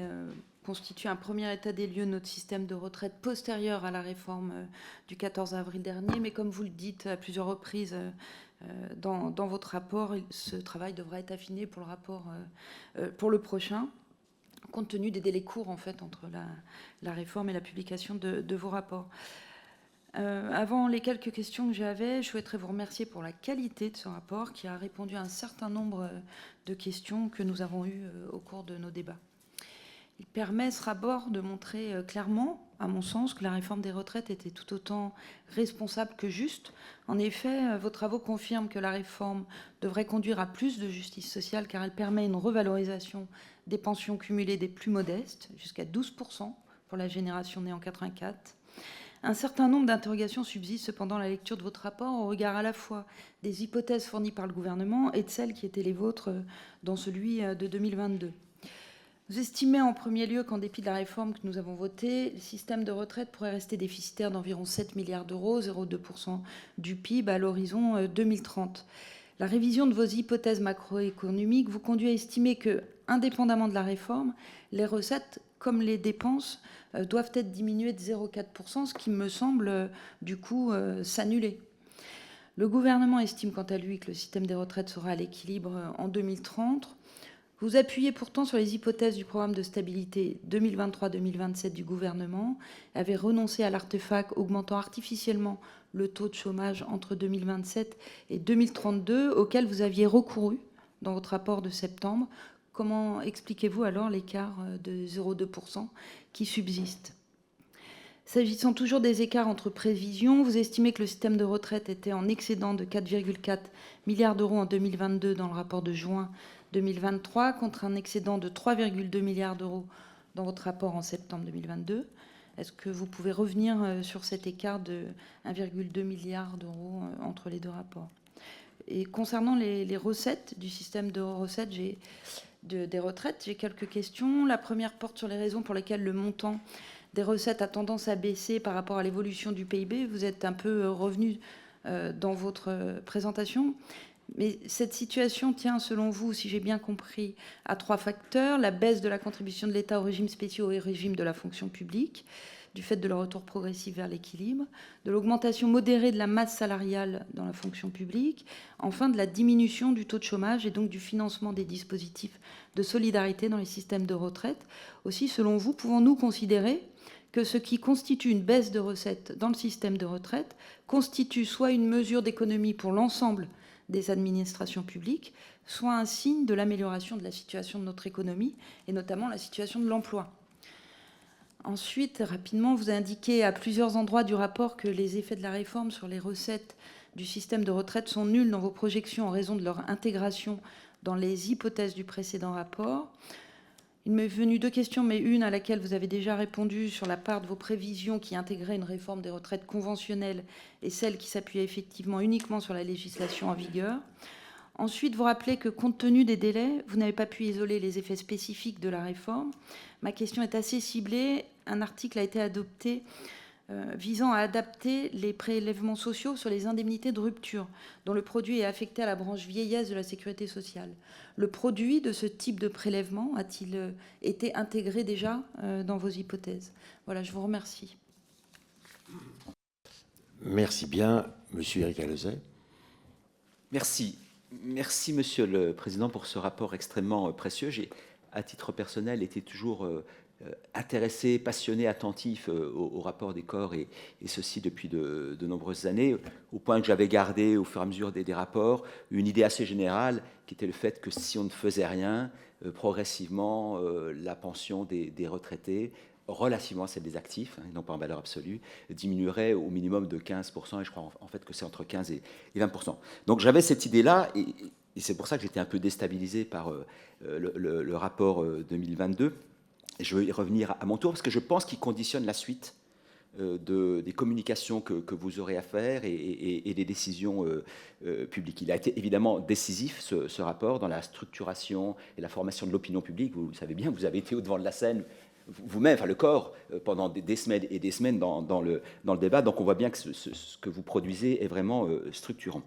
S4: constitue un premier état des lieux de notre système de retraite postérieur à la réforme du 14 avril dernier. Mais comme vous le dites à plusieurs reprises dans votre rapport, ce travail devra être affiné pour le rapport pour le prochain, compte tenu des délais courts en fait entre la réforme et la publication de vos rapports. Avant les quelques questions que j'avais, je souhaiterais vous remercier pour la qualité de ce rapport qui a répondu à un certain nombre de questions que nous avons eues au cours de nos débats. Il permet, ce rapport, de montrer clairement, à mon sens, que la réforme des retraites était tout autant responsable que juste. En effet, vos travaux confirment que la réforme devrait conduire à plus de justice sociale car elle permet une revalorisation des pensions cumulées des plus modestes, jusqu'à 12% pour la génération née en 84. Un certain nombre d'interrogations subsistent cependant à la lecture de votre rapport au regard à la fois des hypothèses fournies par le gouvernement et de celles qui étaient les vôtres dans celui de 2022. Vous estimez en premier lieu qu'en dépit de la réforme que nous avons votée, le système de retraite pourrait rester déficitaire d'environ 7 milliards d'euros, 0,2% du PIB à l'horizon 2030. La révision de vos hypothèses macroéconomiques vous conduit à estimer que, indépendamment de la réforme, les recettes comme les dépenses doivent être diminuées de 0,4%, ce qui me semble du coup s'annuler. Le gouvernement estime quant à lui que le système des retraites sera à l'équilibre en 2030. Vous appuyez pourtant sur les hypothèses du programme de stabilité 2023-2027 du gouvernement, avez renoncé à l'artefact augmentant artificiellement le taux de chômage entre 2027 et 2032, auquel vous aviez recouru dans votre rapport de septembre. Comment expliquez-vous alors l'écart de 0,2% qui subsiste ? S'agissant toujours des écarts entre prévisions, vous estimez que le système de retraite était en excédent de 4,4 milliards d'euros en 2022 dans le rapport de juin 2023, contre un excédent de 3,2 milliards d'euros dans votre rapport en septembre 2022. Est-ce que vous pouvez revenir sur cet écart de 1,2 milliard d'euros entre les deux rapports ? Et concernant les recettes du système de recettes des retraites, j'ai quelques questions. La première porte sur les raisons pour lesquelles le montant des recettes a tendance à baisser par rapport à l'évolution du PIB. Vous êtes un peu revenu dans votre présentation. Mais cette situation tient, selon vous, si j'ai bien compris, à 3 facteurs. La baisse de la contribution de l'État aux régimes spéciaux et aux régimes de la fonction publique, du fait de leur retour progressif vers l'équilibre, de l'augmentation modérée de la masse salariale dans la fonction publique, enfin de la diminution du taux de chômage et donc du financement des dispositifs de solidarité dans les systèmes de retraite. Aussi, selon vous, pouvons-nous considérer que ce qui constitue une baisse de recettes dans le système de retraite constitue soit une mesure d'économie pour l'ensemble des administrations publiques, soit un signe de l'amélioration de la situation de notre économie, et notamment la situation de l'emploi. Ensuite, rapidement, vous indiquez à plusieurs endroits du rapport que les effets de la réforme sur les recettes du système de retraite sont nuls dans vos projections en raison de leur intégration dans les hypothèses du précédent rapport. Il m'est venu 2 questions, mais une à laquelle vous avez déjà répondu sur la part de vos prévisions qui intégraient une réforme des retraites conventionnelles et celle qui s'appuyait effectivement uniquement sur la législation en vigueur. Ensuite, vous rappelez que compte tenu des délais, vous n'avez pas pu isoler les effets spécifiques de la réforme. Ma question est assez ciblée. Un article a été adopté visant à adapter les prélèvements sociaux sur les indemnités de rupture, dont le produit est affecté à la branche vieillesse de la sécurité sociale. Le produit de ce type de prélèvement a-t-il été intégré déjà dans vos hypothèses ? Voilà, je vous remercie.
S2: Merci bien. Monsieur Éric Alauzet.
S5: Merci. Merci, Monsieur le Président, pour ce rapport extrêmement précieux. J'ai, à titre personnel, été toujours intéressé, passionné, attentif au rapport des corps, et ceci depuis de nombreuses années, au point que j'avais gardé, au fur et à mesure des rapports, une idée assez générale, qui était le fait que si on ne faisait rien, progressivement, la pension des retraités, relativement à celle des actifs, non pas en valeur absolue, diminuerait au minimum de 15%, et je crois en fait que c'est entre 15 et 20%. Donc j'avais cette idée-là, et c'est pour ça que j'étais un peu déstabilisé par le rapport 2022. Et je veux y revenir à mon tour parce que je pense qu'il conditionne la suite des communications que vous aurez à faire et des décisions publiques. Il a été évidemment décisif, ce rapport, dans la structuration et la formation de l'opinion publique. Vous savez bien, vous avez été au devant de la scène vous-même, enfin le corps, pendant des semaines et des semaines dans le débat. Donc on voit bien que ce que vous produisez est vraiment structurant.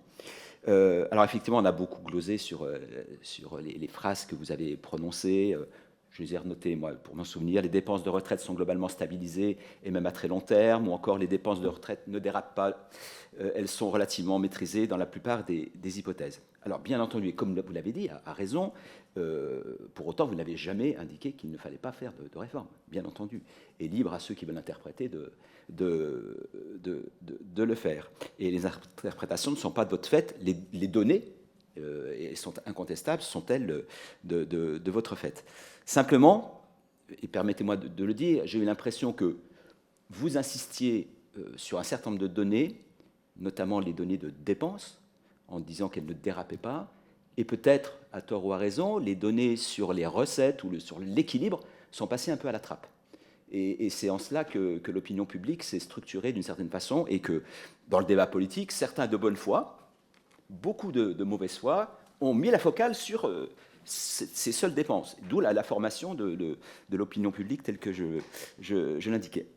S5: Alors effectivement, on a beaucoup glosé sur les phrases que vous avez prononcées. Je les ai renotées, moi, pour m'en souvenir. Les dépenses de retraite sont globalement stabilisées, et même à très long terme, ou encore les dépenses de retraite ne dérapent pas. Elles sont relativement maîtrisées dans la plupart des hypothèses. Alors, bien entendu, et comme vous l'avez dit, à raison, pour autant, vous n'avez jamais indiqué qu'il ne fallait pas faire de réforme, bien entendu. Et libre à ceux qui veulent interpréter de le faire. Et les interprétations ne sont pas de votre fait. Les données, et sont incontestables, sont-elles de votre fait. Simplement, et permettez-moi de le dire, j'ai eu l'impression que vous insistiez sur un certain nombre de données, notamment les données de dépenses, en disant qu'elles ne dérapaient pas, et peut-être, à tort ou à raison, les données sur les recettes ou sur l'équilibre sont passées un peu à la trappe. Et c'est en cela que l'opinion publique s'est structurée d'une certaine façon, et que, dans le débat politique, certains de bonne foi, beaucoup de mauvaise foi, ont mis la focale sur ces seules dépenses, d'où la formation de l'opinion publique telle que je l'indiquais.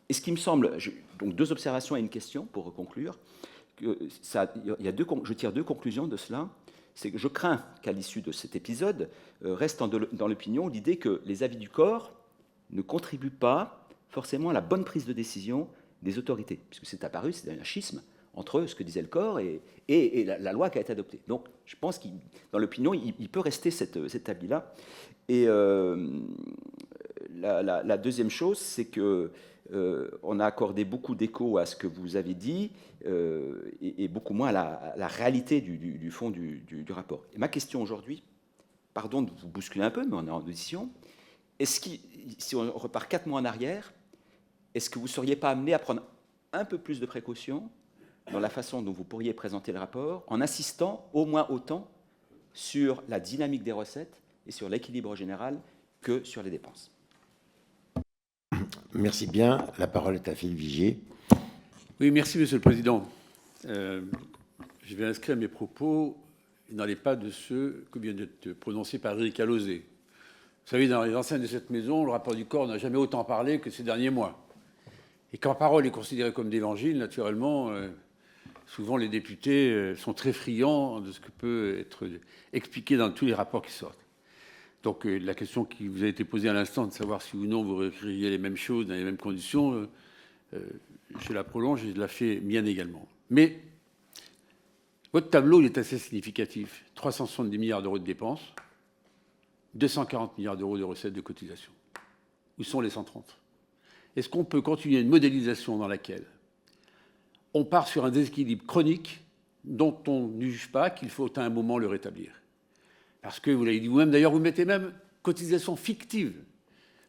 S5: Et ce qui me semble, donc 2 observations et une question pour conclure, je tire 2 conclusions de cela. C'est que je crains qu'à l'issue de cet épisode reste dans l'opinion l'idée que les avis du corps ne contribuent pas forcément à la bonne prise de décision des autorités, puisque c'est apparu, c'est un schisme entre ce que disait le corps et la loi qui a été adoptée. Donc, je pense que dans l'opinion, il peut rester cet établi-là. Et la deuxième chose, c'est que on a accordé beaucoup d'écho à ce que vous avez dit et beaucoup moins à la réalité du fond du rapport. Et ma question aujourd'hui, pardon de vous bousculer un peu, mais on est en audition, si on repart 4 mois en arrière, est-ce que vous ne seriez pas amené à prendre un peu plus de précautions dans la façon dont vous pourriez présenter le rapport, en insistant au moins autant sur la dynamique des recettes et sur l'équilibre général que sur les dépenses?
S2: Merci bien. La parole est à Philippe Vigier.
S6: Oui, merci, Monsieur le Président. Je vais inscrire mes propos dans les pas de ceux que vient d'être prononcés par Éric Alauzet. Vous savez, dans les enceintes de cette maison, le rapport du corps n'a jamais autant parlé que ces derniers mois. Et quand parole est considérée comme d'évangile, naturellement, souvent les députés sont très friands de ce que peut être expliqué dans tous les rapports qui sortent. Donc la question qui vous a été posée à l'instant, de savoir si ou non vous réécririez les mêmes choses dans les mêmes conditions, je la prolonge et je la fais mienne également. Mais votre tableau, il est assez significatif. 370 milliards d'euros de dépenses, 240 milliards d'euros de recettes de cotisation. Où sont les 130 ? Est-ce qu'on peut continuer une modélisation dans laquelle on part sur un déséquilibre chronique dont on ne juge pas qu'il faut à un moment le rétablir? Parce que, vous l'avez dit vous-même, d'ailleurs, vous mettez même cotisation fictive.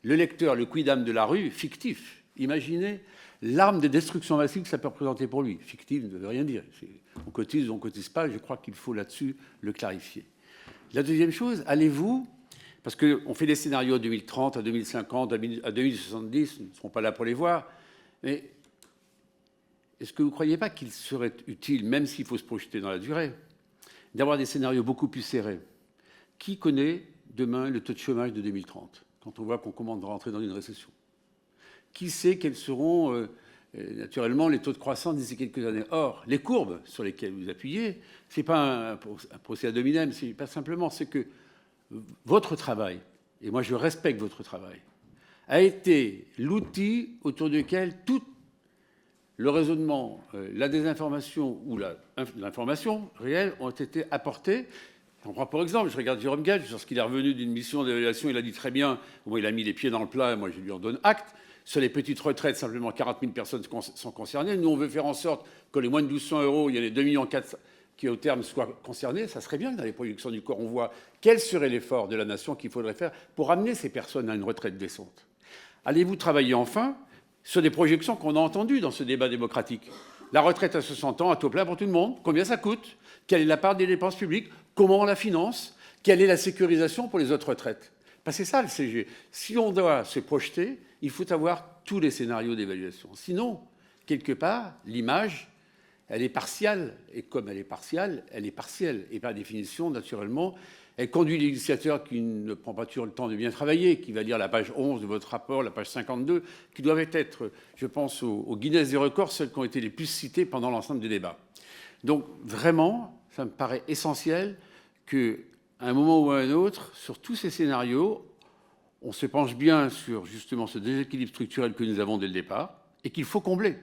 S6: Le lecteur, le quidam de la rue, fictif. Imaginez l'arme de destruction massive que ça peut représenter pour lui. Fictive ne veut rien dire. On cotise ou on ne cotise pas, je crois qu'il faut là-dessus le clarifier. La deuxième chose, allez-vous... Parce qu'on fait des scénarios à 2030, à 2050, à 2070, nous ne serons pas là pour les voir, mais est-ce que vous ne croyez pas qu'il serait utile, même s'il faut se projeter dans la durée, d'avoir des scénarios beaucoup plus serrés? Qui connaît demain le taux de chômage de 2030, quand on voit qu'on commence à rentrer dans une récession? Qui sait quels seront, naturellement, les taux de croissance d'ici quelques années? Or, les courbes sur lesquelles vous appuyez, ce n'est pas un procès ad hominem, c'est pas simplement, c'est que votre travail, et moi je respecte votre travail, a été l'outil autour duquel tout le raisonnement, la désinformation ou l'information réelle ont été apportés. On prend pour exemple, je regarde Jérôme Gage, lorsqu'il est revenu d'une mission d'évaluation, il a dit très bien, bon, il a mis les pieds dans le plat, et moi je lui en donne acte. Sur les petites retraites, simplement 40 000 personnes sont concernées. Nous, on veut faire en sorte que les moins de 1200 €, il y en ait 2,4 millions qui, au terme, soient concernés. Ça serait bien que dans les projections du corps, on voit quel serait l'effort de la nation qu'il faudrait faire pour amener ces personnes à une retraite décente. Allez-vous travailler enfin sur des projections qu'on a entendues dans ce débat démocratique? La retraite à 60 ans, à taux plein pour tout le monde, combien ça coûte? Quelle est la part des dépenses publiques? Comment on la finance? Quelle est la sécurisation pour les autres retraites? Parce que c'est ça le CG. Si on doit se projeter, il faut avoir tous les scénarios d'évaluation. Sinon, quelque part, l'image, elle est partielle. Et comme elle est partielle, elle est partielle. Et par définition, naturellement, elle conduit l'éducateur qui ne prend pas toujours le temps de bien travailler, qui va lire la page 11 de votre rapport, la page 52, qui doivent être, je pense, au Guinness des records, celles qui ont été les plus citées pendant l'ensemble des débats. Donc, vraiment, ça me paraît essentiel qu'à un moment ou à un autre, sur tous ces scénarios, on se penche bien sur, justement, ce déséquilibre structurel que nous avons dès le départ et qu'il faut combler.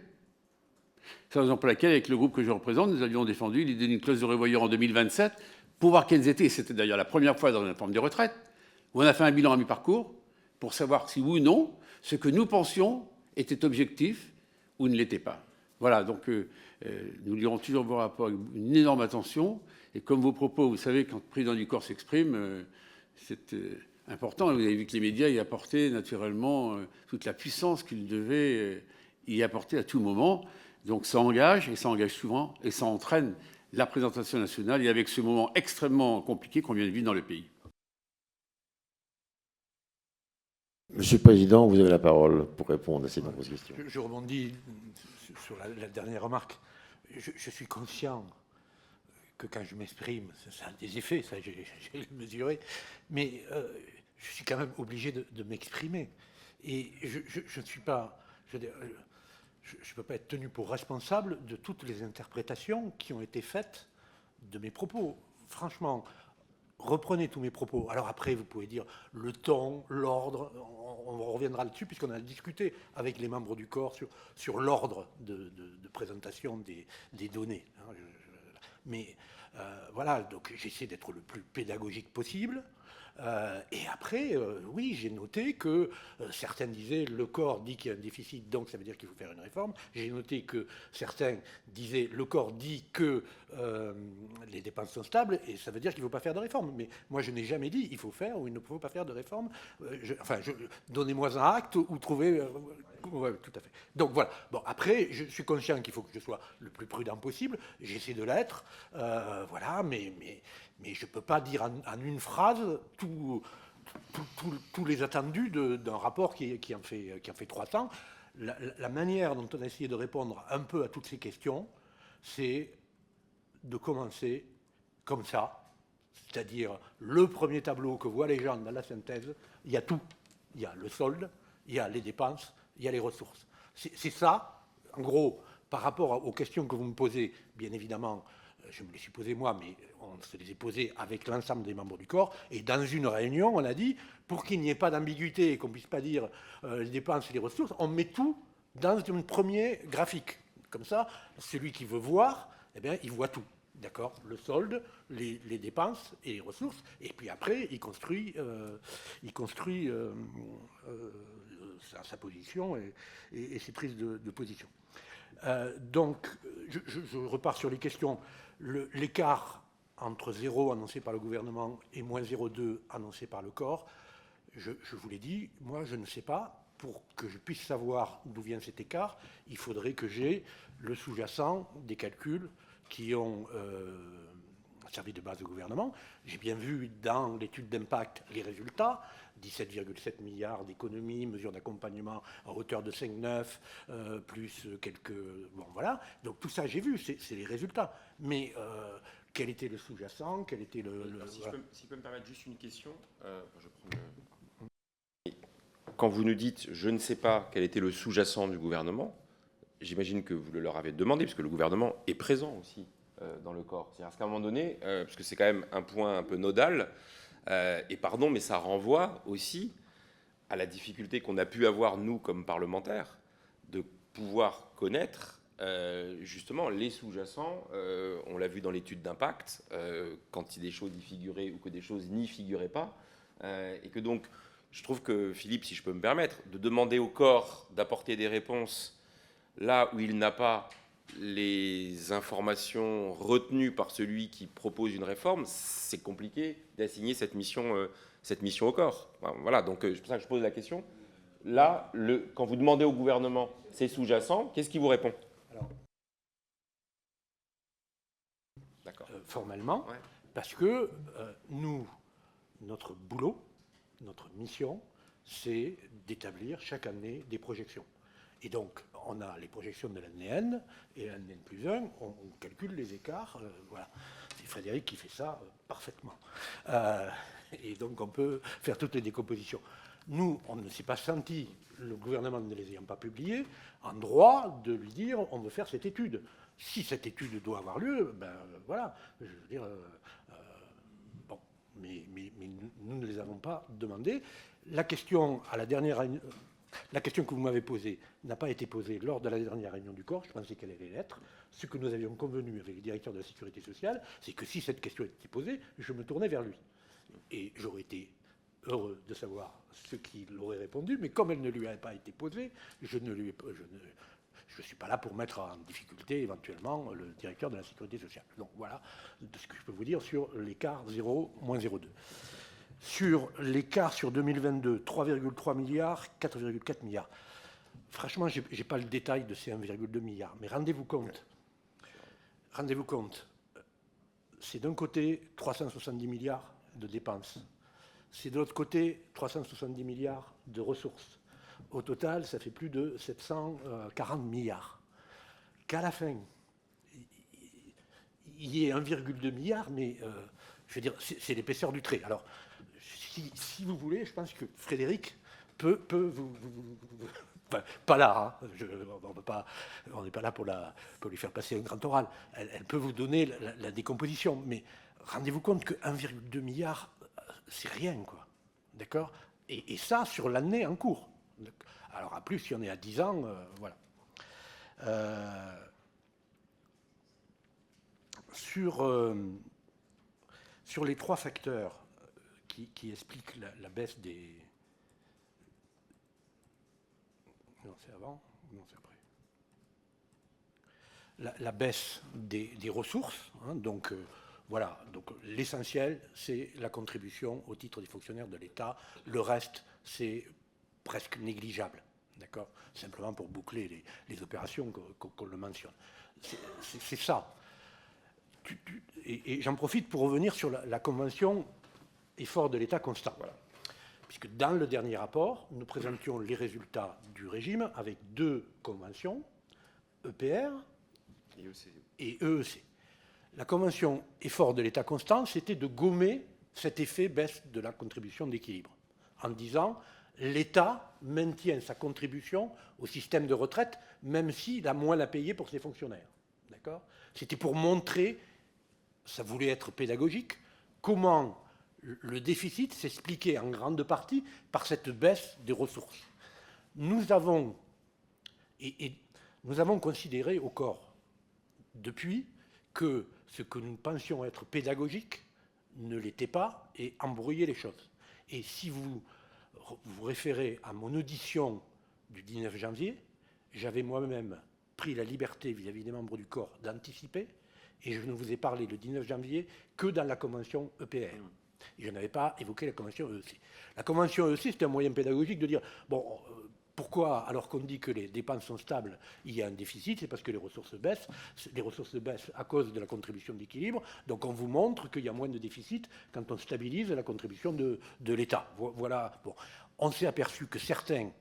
S6: C'est la raison pour laquelle, avec le groupe que je représente, nous avions défendu l'idée d'une clause de revoyure en 2027 pour voir quelles étaient, c'était d'ailleurs la première fois dans la réforme des retraites, où on a fait un bilan à mi-parcours pour savoir si oui ou non, ce que nous pensions était objectif ou ne l'était pas. Voilà, donc nous lirons toujours vos rapports avec une énorme attention. Et comme vos propos, vous savez, quand le président du corps s'exprime, c'est important. Vous avez vu que les médias y apportaient naturellement toute la puissance qu'ils devaient y apporter à tout moment. Donc ça engage, et ça engage souvent, et ça entraîne la présentation nationale, et avec ce moment extrêmement compliqué qu'on vient de vivre dans le pays.
S2: Monsieur le Président, vous avez la parole pour répondre à ces nombreuses questions.
S3: Je rebondis sur la dernière remarque. Je suis conscient que quand je m'exprime, ça a des effets, ça j'ai mesuré, mais je suis quand même obligé de m'exprimer. Et je ne suis pas... Je ne peux pas être tenu pour responsable de toutes les interprétations qui ont été faites de mes propos. Franchement, reprenez tous mes propos. Alors après, vous pouvez dire le ton, l'ordre, on reviendra là-dessus puisqu'on a discuté avec les membres du corps sur l'ordre de présentation des données. Mais voilà, donc j'essaie d'être le plus pédagogique possible. Et après, oui, j'ai noté que certains disaient le corps dit qu'il y a un déficit, donc ça veut dire qu'il faut faire une réforme. J'ai noté que certains disaient le corps dit que les dépenses sont stables, et ça veut dire qu'il ne faut pas faire de réforme. Mais moi, je n'ai jamais dit il faut faire ou il ne faut pas faire de réforme. Donnez-moi un acte ou trouvez... ouais, tout à fait. Donc voilà. Bon, après, je suis conscient qu'il faut que je sois le plus prudent possible. J'essaie de l'être. Voilà, mais je ne peux pas dire en une phrase tous les attendus d'un rapport qui en fait 300. La manière dont on a essayé de répondre un peu à toutes ces questions, c'est de commencer comme ça, c'est-à-dire le premier tableau que voient les gens dans la synthèse, il y a tout. Il y a le solde, il y a les dépenses, il y a les ressources. C'est ça, en gros, par rapport aux questions que vous me posez, bien évidemment, je me les suis posées moi, mais on se les a posées avec l'ensemble des membres du corps. Et dans une réunion, on a dit, pour qu'il n'y ait pas d'ambiguïté et qu'on ne puisse pas dire les dépenses et les ressources, on met tout dans un premier graphique. Comme ça, celui qui veut voir, eh bien, il voit tout. D'accord, le solde, les dépenses et les ressources, et puis après, il construit sa position et ses prises de position. Donc, je repars sur les questions. L'écart entre 0 annoncé par le gouvernement et moins 0,2 annoncé par le corps, je vous l'ai dit, moi, je ne sais pas. Pour que je puisse savoir d'où vient cet écart, il faudrait que j'ai le sous-jacent des calculs qui ont servi de base au gouvernement. J'ai bien vu dans l'étude d'impact les résultats, 17,7 milliards d'économies, mesures d'accompagnement à hauteur de 5,9, plus quelques... Bon, voilà. Donc tout ça, j'ai vu, c'est les résultats. Mais quel était le sous-jacent, quel était
S1: Si je peux me permettre juste une question, quand vous nous dites « je ne sais pas quel était le sous-jacent du gouvernement », j'imagine que vous le leur avez demandé, parce que le gouvernement est présent aussi dans le corps. C'est-à-dire qu'à un moment donné, parce que c'est quand même un point un peu nodal, et pardon, mais ça renvoie aussi à la difficulté qu'on a pu avoir, nous, comme parlementaires, de pouvoir connaître justement les sous-jacents. On l'a vu dans l'étude d'impact, quand des choses y figuraient ou que des choses n'y figuraient pas, et que donc, je trouve que, Philippe, si je peux me permettre, de demander au corps d'apporter des réponses là où il n'a pas les informations retenues par celui qui propose une réforme, c'est compliqué d'assigner cette mission au corps. Voilà, donc c'est pour ça que je pose la question. Là, quand vous demandez au gouvernement c'est sous-jacent, qu'est-ce qu'il vous répond?
S3: Alors,
S1: d'accord.
S3: Formellement,
S1: Ouais.
S3: parce que nous, notre boulot, notre mission, c'est d'établir chaque année des projections. Et donc, on a les projections de l'année N et l'année N plus 1, on calcule les écarts. Voilà. C'est Frédéric qui fait ça parfaitement. Et donc, on peut faire toutes les décompositions. Nous, on ne s'est pas senti, le gouvernement ne les ayant pas publiés, en droit de lui dire on veut faire cette étude. Si cette étude doit avoir lieu, ben voilà, je veux dire, bon, mais nous ne les avons pas demandés. La question à la dernière, la question que vous m'avez posée n'a pas été posée lors de la dernière réunion du corps. Je pensais qu'elle allait l'être. Ce que nous avions convenu avec le directeur de la sécurité sociale, c'est que si cette question était posée, je me tournais vers lui. Et j'aurais été heureux de savoir ce qu'il aurait répondu, mais comme elle ne lui avait pas été posée, je ne suis pas là pour mettre en difficulté éventuellement le directeur de la sécurité sociale. Donc voilà ce que je peux vous dire sur l'écart 0, moins 0,2. Sur l'écart sur 2022, 3,3 milliards, 4,4 milliards. Franchement, je n'ai pas le détail de ces 1,2 milliard, mais rendez-vous compte, c'est d'un côté 370 milliards de dépenses, c'est de l'autre côté 370 milliards de ressources. Au total, ça fait plus de 740 milliards. Qu'à la fin, il y ait 1,2 milliard, mais je veux dire, c'est l'épaisseur du trait. Alors, si vous voulez, je pense que Frédéric peut vous enfin, pas là, hein, on n'est pas là pour lui faire passer un grand oral. Elle peut vous donner la décomposition, mais rendez-vous compte que 1,2 milliard, c'est rien, quoi. D'accord ? Et ça, sur l'année en cours. Alors, à plus, si on est à 10 ans, voilà. Sur les trois facteurs qui expliquent la baisse des... Non, c'est avant. Non, c'est après. La baisse des ressources, hein, donc... Voilà, donc l'essentiel, c'est la contribution au titre des fonctionnaires de l'État. Le reste, c'est presque négligeable, d'accord ? Simplement pour boucler les opérations qu'on le mentionne. C'est ça. Et j'en profite pour revenir sur la convention effort de l'État constant. Voilà. Puisque dans le dernier rapport, nous présentions les résultats du régime avec deux conventions, EPR et EEC. La convention effort de l'État constant, c'était de gommer cet effet baisse de la contribution d'équilibre, en disant l'État maintient sa contribution au système de retraite, même s'il a moins à payer pour ses fonctionnaires. D'accord ? C'était pour montrer, ça voulait être pédagogique, comment le déficit s'expliquait en grande partie par cette baisse des ressources. Nous avons considéré au corps, depuis, que ce que nous pensions être pédagogique ne l'était pas et embrouillait les choses. Et si vous vous référez à mon audition du 19 janvier, j'avais moi-même pris la liberté vis-à-vis des membres du corps d'anticiper, et je ne vous ai parlé le 19 janvier que dans la convention EPR. Et je n'avais pas évoqué la convention EEC. La convention EEC, c'était un moyen pédagogique de dire, bon, pourquoi, alors qu'on dit que les dépenses sont stables, il y a un déficit? C'est parce que les ressources baissent. Les ressources baissent à cause de la contribution d'équilibre. Donc on vous montre qu'il y a moins de déficit quand on stabilise la contribution de l'État. Voilà. Bon. On s'est aperçu que certains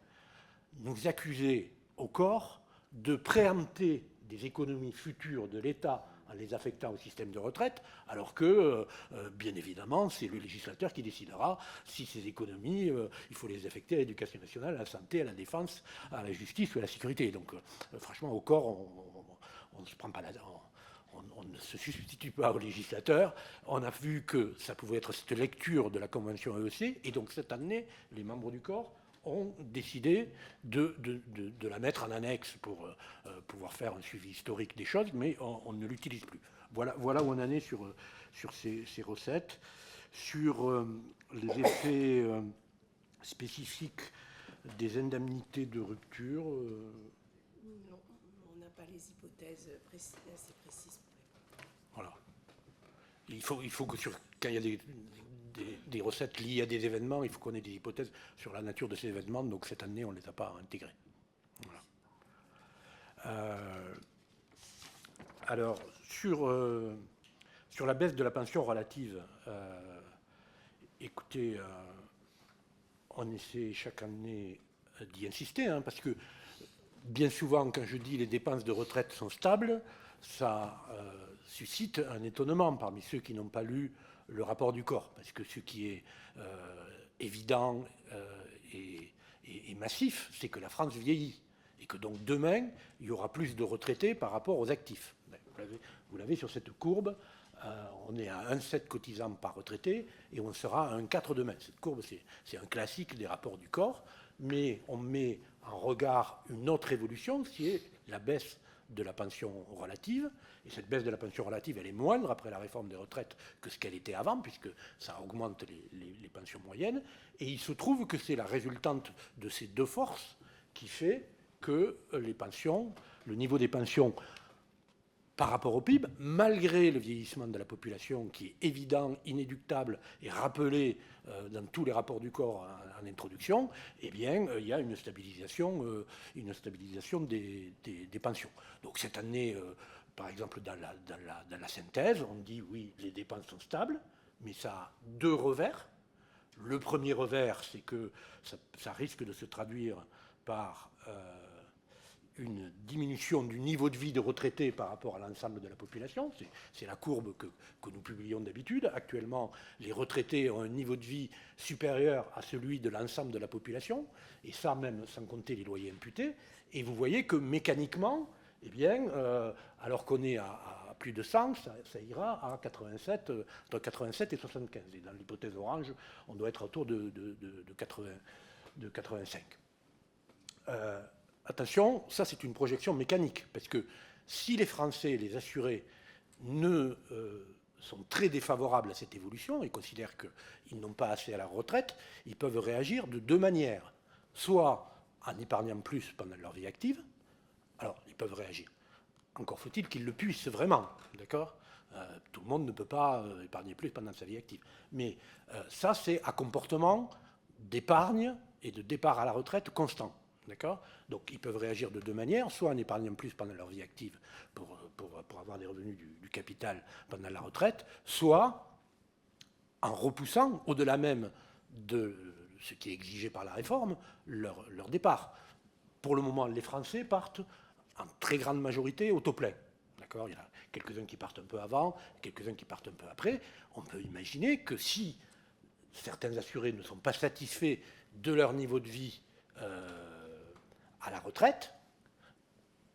S3: nous accusaient au corps de préempter des économies futures de l'État en les affectant au système de retraite, alors que, bien évidemment, c'est le législateur qui décidera si ces économies, il faut les affecter à l'éducation nationale, à la santé, à la défense, à la justice ou à la sécurité. Donc, franchement, au corps, on ne se prend pas on ne se substitue pas au législateur. On a vu que ça pouvait être cette lecture de la Convention EEC, et donc cette année, les membres du corps ont décidé de la mettre en annexe pour pouvoir faire un suivi historique des choses, mais on ne l'utilise plus. Voilà où on en est sur ces recettes. Sur les effets spécifiques des indemnités de rupture...
S7: Non, on n'a pas les hypothèses assez précises.
S3: Voilà. Il faut que quand il y a des recettes liées à des événements, il faut qu'on ait des hypothèses sur la nature de ces événements. Donc cette année, on ne les a pas intégrées. Voilà. Alors, sur la baisse de la pension relative, écoutez, on essaie chaque année d'y insister, hein, parce que bien souvent, quand je dis les dépenses de retraite sont stables, ça suscite un étonnement parmi ceux qui n'ont pas lu le rapport du corps, parce que ce qui est évident et massif, c'est que la France vieillit, et que donc demain, il y aura plus de retraités par rapport aux actifs. Vous l'avez sur cette courbe, on est à 1,7 cotisants par retraité, et on sera à 1,4 demain. Cette courbe, c'est un classique des rapports du corps, mais on met en regard une autre évolution, qui est la baisse de la pension relative. Et cette baisse de la pension relative, elle est moindre après la réforme des retraites que ce qu'elle était avant, puisque ça augmente les pensions moyennes. Et il se trouve que c'est la résultante de ces deux forces qui fait que les pensions, le niveau des pensions par rapport au PIB, malgré le vieillissement de la population qui est évident, inéluctable et rappelé dans tous les rapports du corps en introduction, eh bien, il y a une stabilisation des pensions. Donc cette année, par exemple, dans la synthèse, on dit oui, les dépenses sont stables, mais ça a deux revers. Le premier revers, c'est que ça risque de se traduire par une diminution du niveau de vie de retraités par rapport à l'ensemble de la population. C'est la courbe que nous publions d'habitude. Actuellement, les retraités ont un niveau de vie supérieur à celui de l'ensemble de la population, et ça même sans compter les loyers imputés. Et vous voyez que mécaniquement, eh bien, alors qu'on est à plus de 100, ça ira à 87, entre 87 et 75. Et dans l'hypothèse orange, on doit être autour de 85. Attention, ça c'est une projection mécanique, parce que si les Français, les assurés, sont très défavorables à cette évolution et considèrent qu'ils n'ont pas assez à la retraite, ils peuvent réagir de deux manières. Soit en épargnant plus pendant leur vie active, alors ils peuvent réagir. Encore faut-il qu'ils le puissent vraiment, d'accord ? Tout le monde ne peut pas épargner plus pendant sa vie active. Mais ça, c'est un comportement d'épargne et de départ à la retraite constant. D'accord ? Donc ils peuvent réagir de deux manières, soit en épargnant plus pendant leur vie active pour avoir des revenus du capital pendant la retraite, soit en repoussant, au-delà même de ce qui est exigé par la réforme, leur départ. Pour le moment, les Français partent en très grande majorité au taux plein. D'accord ? Il y en a quelques-uns qui partent un peu avant, quelques-uns qui partent un peu après. On peut imaginer que si certains assurés ne sont pas satisfaits de leur niveau de vie à la retraite,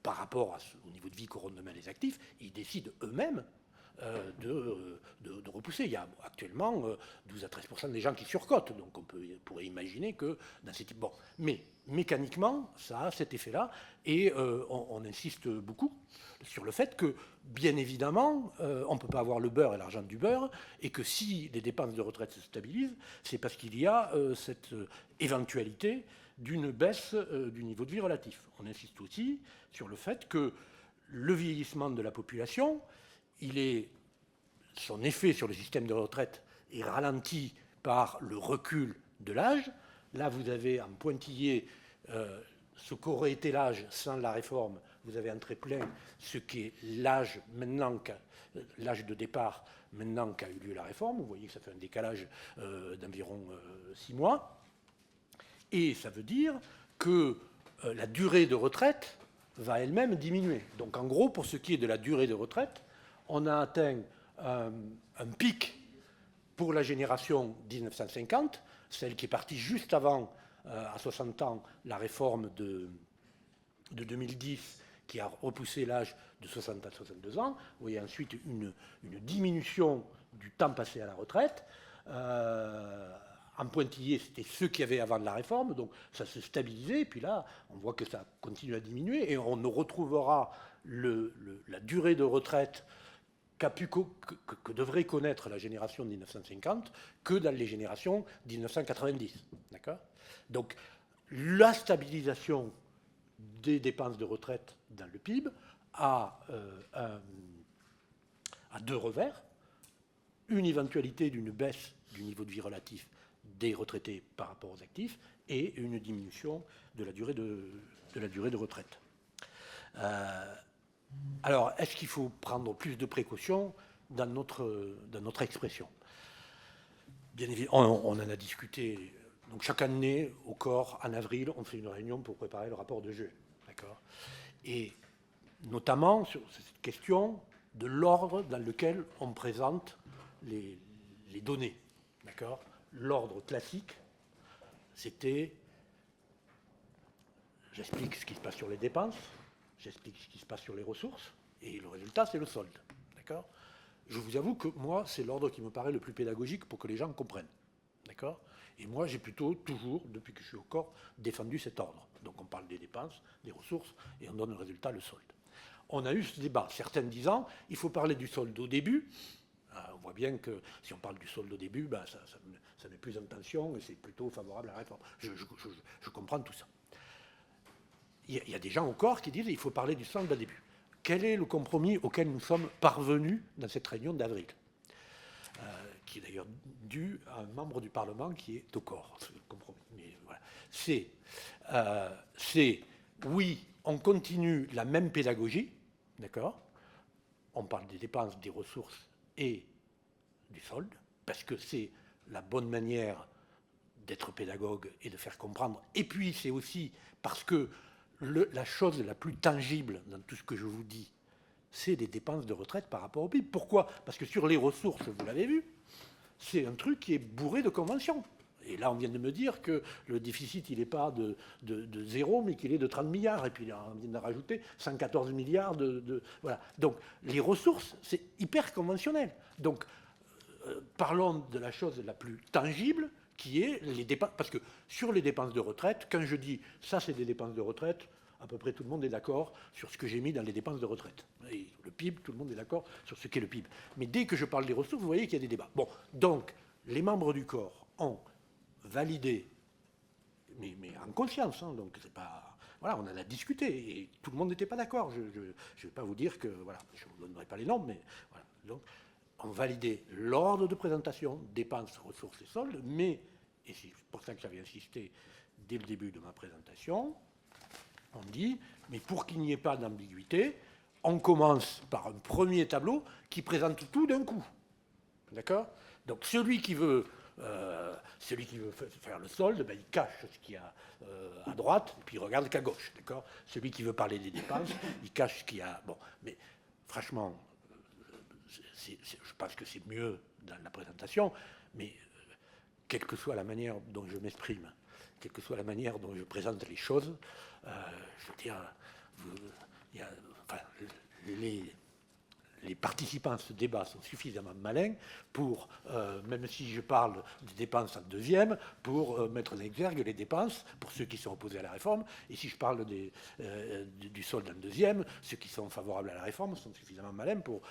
S3: par rapport au niveau de vie qu'auront demain les actifs, ils décident eux-mêmes de repousser. Il y a actuellement 12 à 13% des gens qui surcotent, donc on pourrait imaginer que dans ces types... Bon, mais mécaniquement, ça a cet effet-là, et on insiste beaucoup sur le fait que, bien évidemment, on ne peut pas avoir le beurre et l'argent du beurre, et que si les dépenses de retraite se stabilisent, c'est parce qu'il y a cette éventualité d'une baisse du niveau de vie relatif. On insiste aussi sur le fait que le vieillissement de la population, son effet sur le système de retraite est ralenti par le recul de l'âge. Là, vous avez en pointillé ce qu'aurait été l'âge sans la réforme. Vous avez en trait plein ce qui est l'âge maintenant, l'âge de départ maintenant qu'a eu lieu la réforme. Vous voyez que ça fait un décalage d'environ 6 mois. Et ça veut dire que la durée de retraite va elle-même diminuer. Donc en gros, pour ce qui est de la durée de retraite, on a atteint un pic pour la génération 1950, celle qui est partie juste avant, à 60 ans, la réforme de 2010, qui a repoussé l'âge de 60 à 62 ans. Vous voyez ensuite une diminution du temps passé à la retraite. En pointillé, c'était ceux qu'il y avait avant de la réforme, donc ça se stabilisait, et puis là, on voit que ça continue à diminuer, et on ne retrouvera la durée de retraite que devrait connaître la génération de 1950 que dans les générations 1990. D'accord ? Donc, la stabilisation des dépenses de retraite dans le PIB a deux revers. Une éventualité d'une baisse du niveau de vie relatif des retraités par rapport aux actifs et une diminution de la durée de retraite. Alors, est-ce qu'il faut prendre plus de précautions dans notre expression ? Bien évidemment, on en a discuté Donc chaque année, au corps, en avril, on fait une réunion pour préparer le rapport de juin. D'accord ? Et notamment sur cette question de l'ordre dans lequel on présente les données. D'accord ? L'ordre classique, c'était j'explique ce qui se passe sur les dépenses, j'explique ce qui se passe sur les ressources, et le résultat, c'est le solde. D'accord ? Je vous avoue que moi, c'est l'ordre qui me paraît le plus pédagogique pour que les gens comprennent. D'accord ? Et moi, j'ai plutôt toujours, depuis que je suis au corps, défendu cet ordre. Donc on parle des dépenses, des ressources, et on donne le résultat, le solde. On a eu ce débat, certains disant, il faut parler du solde au début. On voit bien que si on parle du solde au début, ça met plus en tension et c'est plutôt favorable à la réforme. Je comprends tout ça. Il y a des gens au corps qui disent qu'il faut parler du solde au début. Quel est le compromis auquel nous sommes parvenus dans cette réunion d'avril, qui est d'ailleurs dû à un membre du Parlement qui est au corps, ce compromis. Mais voilà. C'est, oui, on continue la même pédagogie, d'accord ? On parle des dépenses, des ressources et du solde, parce que c'est la bonne manière d'être pédagogue et de faire comprendre. Et puis, c'est aussi parce que la chose la plus tangible dans tout ce que je vous dis, c'est les dépenses de retraite par rapport au PIB. Pourquoi ? Parce que sur les ressources, vous l'avez vu, c'est un truc qui est bourré de conventions. Et là, on vient de me dire que le déficit, il n'est pas de 0, mais qu'il est de 30 milliards. Et puis, on vient de rajouter 114 milliards voilà. Donc, les ressources, c'est hyper conventionnel. Donc, parlons de la chose la plus tangible, qui est les dépenses. Parce que sur les dépenses de retraite, quand je dis ça, c'est des dépenses de retraite, à peu près tout le monde est d'accord sur ce que j'ai mis dans les dépenses de retraite. Et le PIB, tout le monde est d'accord sur ce qu'est le PIB. Mais dès que je parle des ressources, vous voyez qu'il y a des débats. Bon, donc, les membres du corps ont validé, mais en conscience, hein, donc c'est pas... Voilà, on en a discuté, et tout le monde n'était pas d'accord. Je ne vais pas vous dire que... Voilà, je ne vous donnerai pas les noms, mais voilà. Donc, on validait l'ordre de présentation, dépenses, ressources et soldes, mais, et c'est pour ça que j'avais insisté dès le début de ma présentation, on dit, mais pour qu'il n'y ait pas d'ambiguïté, on commence par un premier tableau qui présente tout d'un coup. D'accord ? Donc celui qui veut faire le solde, ben, il cache ce qu'il y a à droite, et puis il regarde qu'à gauche. D'accord ? Celui qui veut parler des dépenses, il cache ce qu'il y a... Bon, mais franchement... je pense que c'est mieux dans la présentation, mais quelle que soit la manière dont je m'exprime, quelle que soit la manière dont je présente les choses, je veux dire, les participants à ce débat sont suffisamment malins pour, même si je parle des dépenses en deuxième, pour mettre en exergue les dépenses pour ceux qui sont opposés à la réforme. Et si je parle du solde en deuxième, ceux qui sont favorables à la réforme sont suffisamment malins pour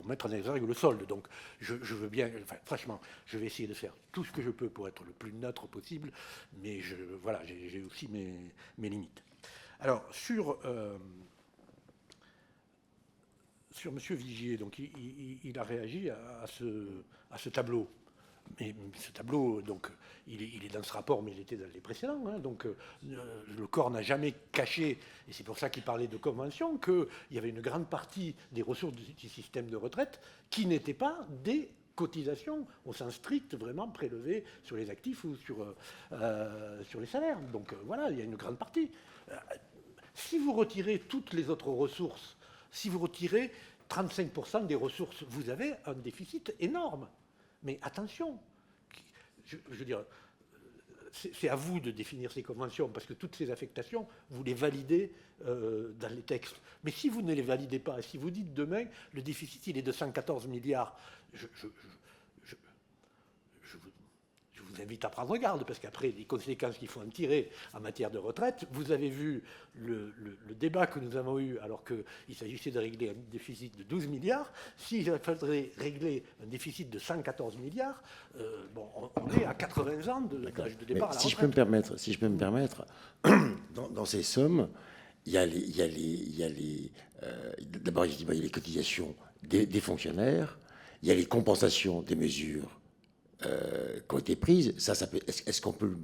S3: mettre en exergue le solde. Donc je veux bien, enfin, franchement, je vais essayer de faire tout ce que je peux pour être le plus neutre possible, mais voilà, j'ai aussi mes limites. Alors, sur M. Vigier, donc il a réagi à ce tableau. Mais ce tableau, donc, il est dans ce rapport, mais il était dans les précédents. Hein, donc, le corps n'a jamais caché, et c'est pour ça qu'il parlait de convention, qu'il y avait une grande partie des ressources du système de retraite qui n'étaient pas des cotisations au sens strict, vraiment prélevées sur les actifs ou sur les salaires. Donc, voilà, il y a une grande partie. Si vous retirez toutes les autres ressources, si vous retirez 35% des ressources, vous avez un déficit énorme. Mais attention, je veux dire, c'est à vous de définir ces conventions, parce que toutes ces affectations, vous les validez dans les textes. Mais si vous ne les validez pas, si vous dites demain, le déficit, il est de 114 milliards, je vous invite à prendre garde, parce qu'après, les conséquences qu'il faut en tirer en matière de retraite, vous avez vu le débat que nous avons eu, alors qu'il s'agissait de régler un déficit de 12 milliards. S'il faudrait régler un déficit de 114 milliards, on est à 80 ans de l'âge de départ à la retraite.
S2: Si je peux me permettre, dans ces sommes, il y a d'abord, il y a les cotisations des fonctionnaires, il y a les compensations des mesures qui ont été prises. Est-ce qu'on peut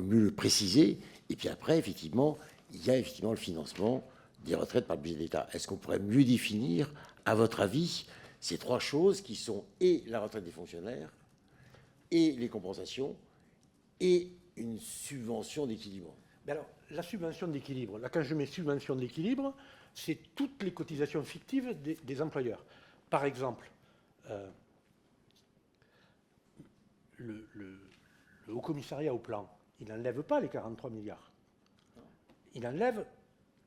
S2: mieux le préciser? Et puis après, effectivement, il y a effectivement le financement des retraites par le budget de l'État. Est-ce qu'on pourrait mieux définir, à votre avis, ces trois choses qui sont et la retraite des fonctionnaires, et les compensations, et une subvention d'équilibre.
S3: Mais alors, la subvention d'équilibre, là, quand je mets subvention d'équilibre, c'est toutes les cotisations fictives des employeurs. Par exemple, le Haut Commissariat au Plan, il n'enlève pas les 43 milliards. Il enlève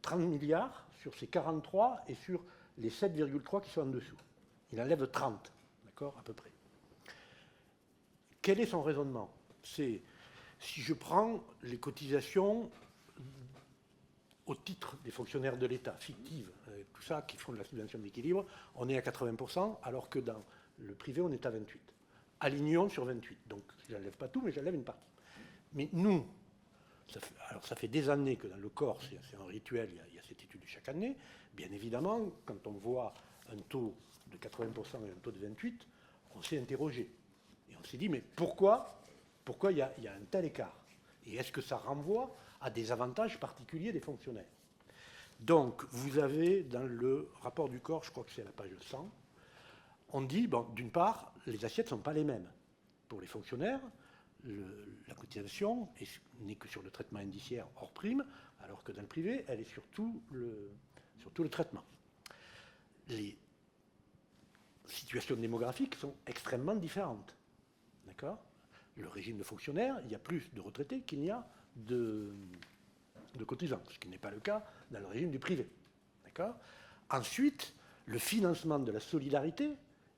S3: 30 milliards sur ces 43 et sur les 7,3 qui sont en dessous. Il enlève 30, d'accord, à peu près. Quel est son raisonnement? C'est, si je prends les cotisations au titre des fonctionnaires de l'État, fictives, tout ça, qui font de la subvention d'équilibre, on est à 80%, alors que dans le privé, on est à 28%. Alignons sur 28%. Donc, je n'enlève pas tout, mais j'enlève une partie. Mais nous, ça fait des années que dans le corps, c'est un rituel, il y a cette étude chaque année. Bien évidemment, quand on voit un taux de 80% et un taux de 28%, on s'est interrogé. Et on s'est dit, mais pourquoi il y a un tel écart? Et est-ce que ça renvoie à des avantages particuliers des fonctionnaires? Donc, vous avez dans le rapport du corps, je crois que c'est à la page 100, on dit, bon, d'une part, les assiettes ne sont pas les mêmes. Pour les fonctionnaires, la cotisation n'est que sur le traitement indiciaire hors prime, alors que dans le privé, elle est sur tout le traitement. Les situations démographiques sont extrêmement différentes. D'accord? Le régime de fonctionnaire, il y a plus de retraités qu'il n'y a de cotisants, ce qui n'est pas le cas dans le régime du privé. D'accord? Ensuite, le financement de la solidarité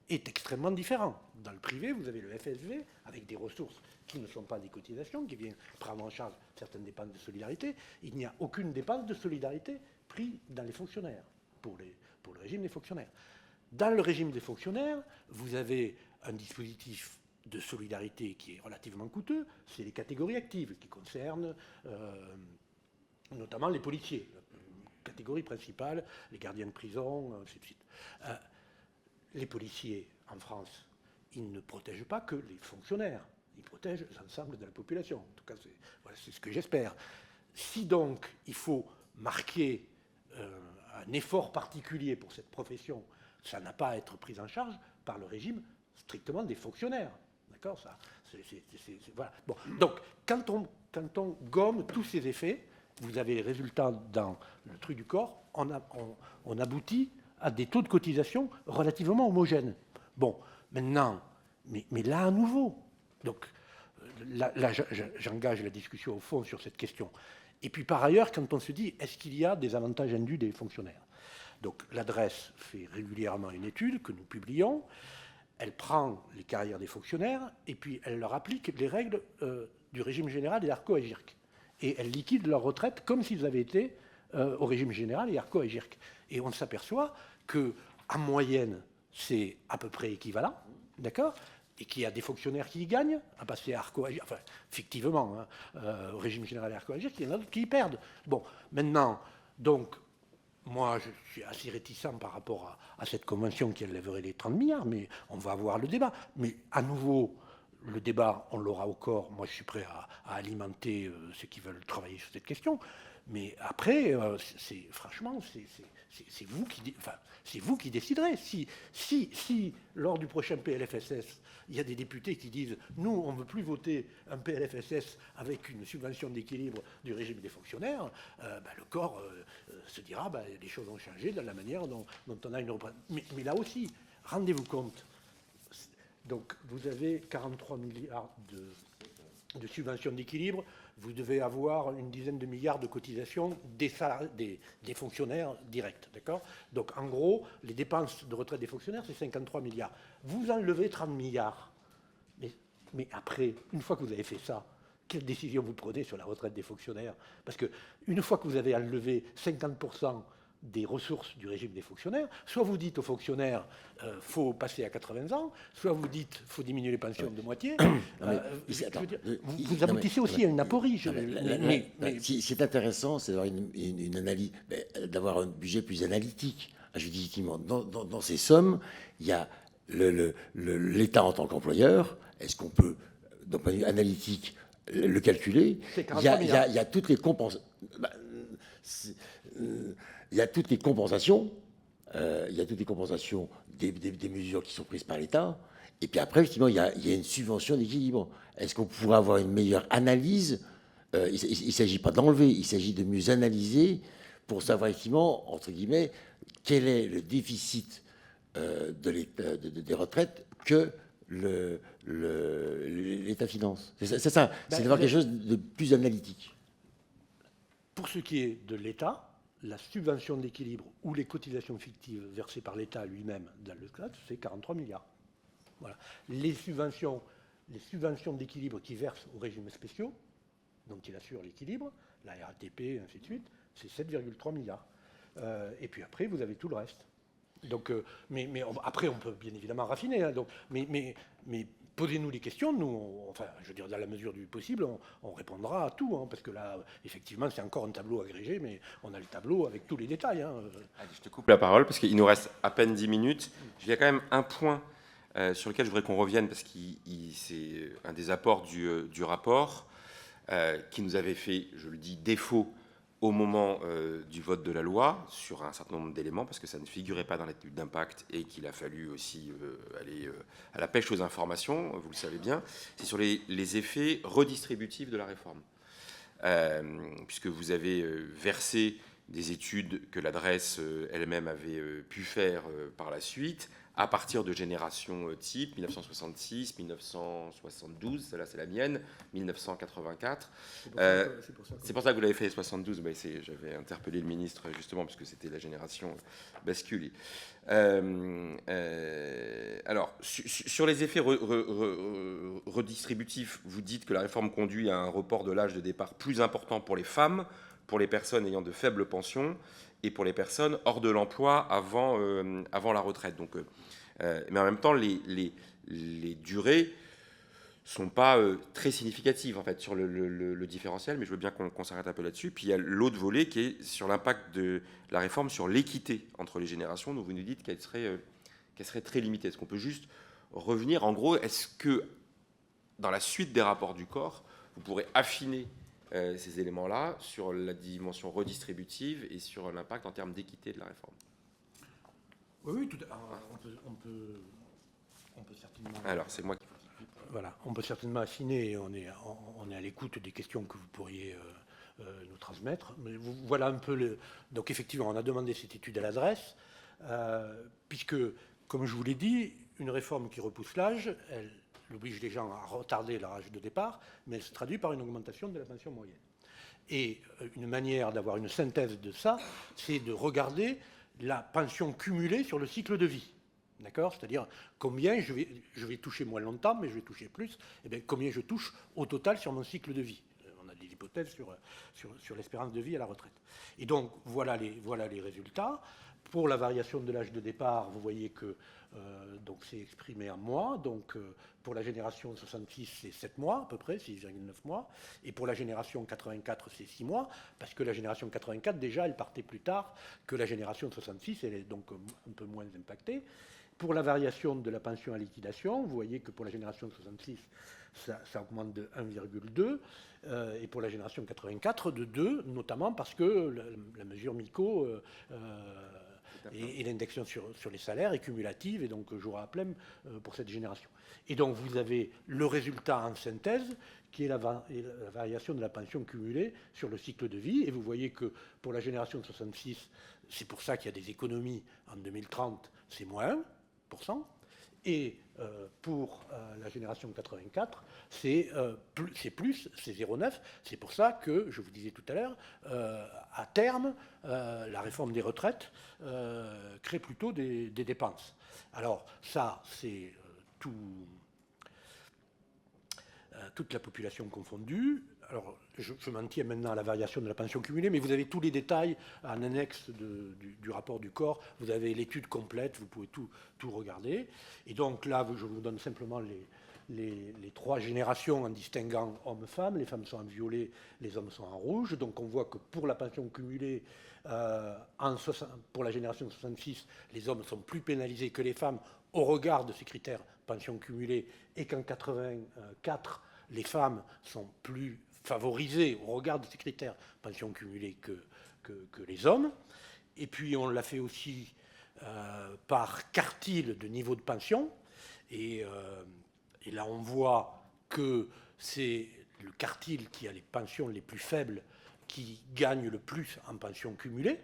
S3: est extrêmement différent. Dans le privé, vous avez le FSV, avec des ressources qui ne sont pas des cotisations, qui viennent prendre en charge certaines dépenses de solidarité. Il n'y a aucune dépense de solidarité prise dans les fonctionnaires, pour le régime des fonctionnaires. Dans le régime des fonctionnaires, vous avez un dispositif de solidarité qui est relativement coûteux, c'est les catégories actives, qui concernent notamment les policiers. La catégorie principale, les gardiens de prison, ainsi de suite. Les policiers, en France, ils ne protègent pas que les fonctionnaires, ils protègent l'ensemble de la population. En tout cas, c'est ce que j'espère. Si donc il faut marquer un effort particulier pour cette profession, ça n'a pas à être pris en charge par le régime strictement des fonctionnaires. D'accord, ça, voilà. Bon, donc, quand on gomme tous ces effets, vous avez les résultats dans le truc du corps, on aboutit à des taux de cotisation relativement homogènes. Bon, maintenant, mais là à nouveau, donc là j'engage la discussion au fond sur cette question. Et puis par ailleurs, quand on se dit, est-ce qu'il y a des avantages indus des fonctionnaires? Donc l'adresse fait régulièrement une étude que nous publions, elle prend les carrières des fonctionnaires et puis elle leur applique les règles du régime général et ARCO-AGIRC. Et elle liquide leur retraite comme s'ils avaient été au régime général et ARCO-AGIRC. Et on s'aperçoit qu'en moyenne, c'est à peu près équivalent, d'accord? Et qu'il y a des fonctionnaires qui y gagnent, à passer à ARCO-AGIRC, enfin, fictivement, hein, au régime général et ARCO-AGIRC, il y en a d'autres qui y perdent. Bon, maintenant, donc, moi, je suis assez réticent par rapport à cette convention qui enlèverait les 30 milliards, mais on va avoir le débat. Mais à nouveau, le débat, on l'aura au corps. Moi, je suis prêt à alimenter ceux qui veulent travailler sur cette question. Mais après, franchement, c'est vous qui déciderez. Si lors du prochain PLFSS, il y a des députés qui disent « Nous, on ne veut plus voter un PLFSS avec une subvention d'équilibre du régime des fonctionnaires le corps se dira les choses ont changé de la manière dont on a une représentation. Mais là aussi, rendez-vous compte. Donc, vous avez 43 milliards de subventions d'équilibre. Vous devez avoir une dizaine de milliards de cotisations des fonctionnaires directs. D'accord? Donc, en gros, les dépenses de retraite des fonctionnaires, c'est 53 milliards. Vous enlevez 30 milliards. Mais après, une fois que vous avez fait ça, quelle décision vous prenez sur la retraite des fonctionnaires? Parce qu'une fois que vous avez enlevé 50% des ressources du régime des fonctionnaires, soit vous dites aux fonctionnaires faut passer à 80 ans, soit vous dites faut diminuer les pensions de moitié. Vous aboutissez aussi à une aporie.
S2: C'est intéressant, c'est d'avoir une analyse, d'avoir un budget plus analytique. Effectivement, dans ces sommes, il y a l'État en tant qu'employeur. Est-ce qu'on peut, d'un point de vue analytique, le calculer? Il y a toutes les compensations. Il y a toutes les compensations, des mesures qui sont prises par l'État, Et puis après, effectivement, il y a une subvention d'équilibre. Est-ce qu'on pourrait avoir une meilleure analyse? Il ne s'agit pas d'enlever, il s'agit de mieux analyser pour savoir, effectivement, entre guillemets, quel est le déficit des retraites que l'État finance. C'est ça, c'est d'avoir quelque chose de plus analytique.
S3: Pour ce qui est de l'État, la subvention d'équilibre ou les cotisations fictives versées par l'État lui-même dans le cadre, c'est 43 milliards. Voilà. Les subventions d'équilibre qui versent aux régimes spéciaux, dont il assure l'équilibre, la RATP, ainsi de suite, c'est 7,3 milliards. Et puis après, vous avez tout le reste. Donc, après, on peut bien évidemment raffiner. Hein, donc, mais posez-nous les questions. Nous, enfin, je veux dire, dans la mesure du possible, on répondra à tout. Hein, parce que là, effectivement, c'est encore un tableau agrégé, mais on a le tableau avec tous les détails. Hein.
S1: Allez, je te coupe la parole parce qu'il nous reste à peine 10 minutes. Il y a quand même un point sur lequel je voudrais qu'on revienne parce que c'est un des apports du rapport qui nous avait fait, je le dis, défaut au moment du vote de la loi sur un certain nombre d'éléments, parce que ça ne figurait pas dans l'étude d'impact et qu'il a fallu aussi aller à la pêche aux informations, vous le savez bien, c'est sur les effets redistributifs de la réforme. Puisque vous avez versé des études que l'adresse elle-même avait pu faire par la suite, à partir de générations type 1966, 1972, celle-là c'est la mienne, 1984. C'est pour ça que vous l'avez fait 72. Bah, j'avais interpellé le ministre justement parce que c'était la génération bascule. Alors, sur les effets redistributifs, vous dites que la réforme conduit à un report de l'âge de départ plus important pour les femmes, pour les personnes ayant de faibles pensions et pour les personnes hors de l'emploi avant la retraite. Donc, mais en même temps, les durées sont pas très significatives en fait sur le différentiel, mais je veux bien qu'on s'arrête un peu là-dessus. Puis il y a l'autre volet qui est sur l'impact de la réforme sur l'équité entre les générations, dont vous nous dites qu'elle serait très limitée. Est-ce qu'on peut juste revenir, en gros, est-ce que dans la suite des rapports du corps, vous pourrez affiner ces éléments-là sur la dimension redistributive et sur l'impact en termes d'équité de la réforme?
S3: Oui, tout on peut certainement...
S1: Alors, c'est moi qui...
S3: Voilà, on peut certainement affiner, et on est à l'écoute des questions que vous pourriez nous transmettre. Mais voilà un peu Donc effectivement, on a demandé cette étude à l'adresse, puisque, comme je vous l'ai dit, une réforme qui repousse l'âge, elle oblige les gens à retarder leur âge de départ, mais elle se traduit par une augmentation de la pension moyenne. Et une manière d'avoir une synthèse de ça, c'est de regarder la pension cumulée sur le cycle de vie. D'accord? C'est-à-dire combien je vais toucher moins longtemps, mais je vais toucher plus, et bien combien je touche au total sur mon cycle de vie. On a des hypothèses sur l'espérance de vie à la retraite. Et donc, voilà les résultats. Pour la variation de l'âge de départ, vous voyez que donc c'est exprimé en mois. Donc, pour la génération 66, c'est 7 mois à peu près, 6,9 mois. Et pour la génération 84, c'est 6 mois, parce que la génération 84, déjà, elle partait plus tard que la génération 66, elle est donc un peu moins impactée. Pour la variation de la pension à liquidation, vous voyez que pour la génération 66, ça augmente de 1,2, et pour la génération 84, de 2, notamment parce que la mesure MICO et l'indexation sur les salaires est cumulative, et donc jour à plein pour cette génération. Et donc vous avez le résultat en synthèse, qui est la variation de la pension cumulée sur le cycle de vie, et vous voyez que pour la génération 66, c'est pour ça qu'il y a des économies en 2030, c'est moins 1%, et pour la génération 84, c'est plus, c'est 0,9. C'est pour ça que, je vous disais tout à l'heure, à terme, la réforme des retraites crée plutôt des dépenses. Alors ça, c'est toute la population confondue. Alors, je m'en tiens maintenant à la variation de la pension cumulée, mais vous avez tous les détails en annexe du rapport du corps. Vous avez l'étude complète, vous pouvez tout regarder. Et donc là, je vous donne simplement les trois générations en distinguant hommes-femmes. Les femmes sont en violet, les hommes sont en rouge. Donc on voit que pour la pension cumulée, pour la génération 66, les hommes sont plus pénalisés que les femmes au regard de ces critères pension cumulée, et qu'en 84, les femmes sont plus favorisées au regard de ces critères pension cumulée que les hommes. Et puis on l'a fait aussi par quartile de niveau de pension. Et là, on voit que c'est le quartile qui a les pensions les plus faibles qui gagne le plus en pension cumulée,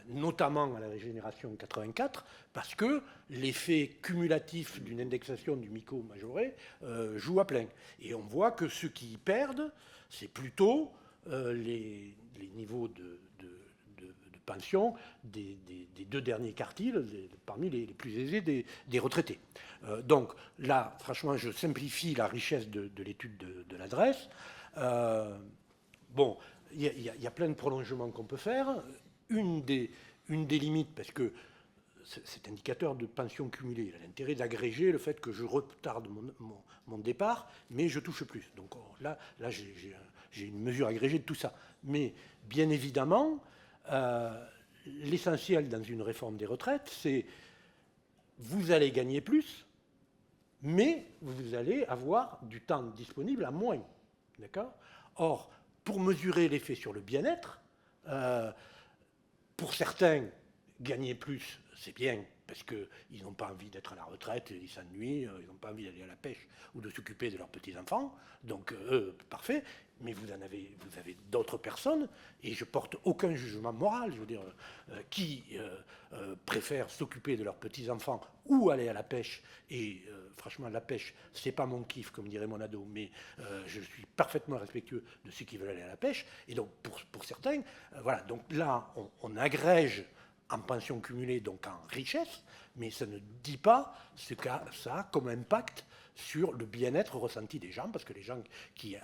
S3: notamment à la génération 84, parce que l'effet cumulatif d'une indexation du MICO majoré joue à plein. Et on voit que ceux qui y perdent, c'est plutôt les niveaux de pension des deux derniers quartiles, parmi les plus aisés des retraités. Donc là, franchement, je simplifie la richesse de l'étude de l'adresse. Bon, il y a plein de prolongements qu'on peut faire. Une des limites, parce que cet indicateur de pension cumulée, il a l'intérêt d'agréger le fait que je retarde mon départ, mais je touche plus. Donc là j'ai une mesure agrégée de tout ça. Mais bien évidemment, l'essentiel dans une réforme des retraites, c'est vous allez gagner plus, mais vous allez avoir du temps disponible à moins. D'accord ? Or, pour mesurer l'effet sur le bien-être, pour certains, gagner plus, c'est bien, parce qu'ils n'ont pas envie d'être à la retraite, ils s'ennuient, ils n'ont pas envie d'aller à la pêche ou de s'occuper de leurs petits-enfants. Donc, parfait. Mais vous avez d'autres personnes, et je porte aucun jugement moral, je veux dire, qui préfèrent s'occuper de leurs petits-enfants ou aller à la pêche. Et franchement, la pêche, c'est pas mon kiff, comme dirait mon ado, mais je suis parfaitement respectueux de ceux qui veulent aller à la pêche. Et donc, pour certains, voilà. Donc là, on agrège en pension cumulée, donc en richesse, mais ça ne dit pas ce que ça a comme impact sur le bien-être ressenti des gens, parce que les gens qui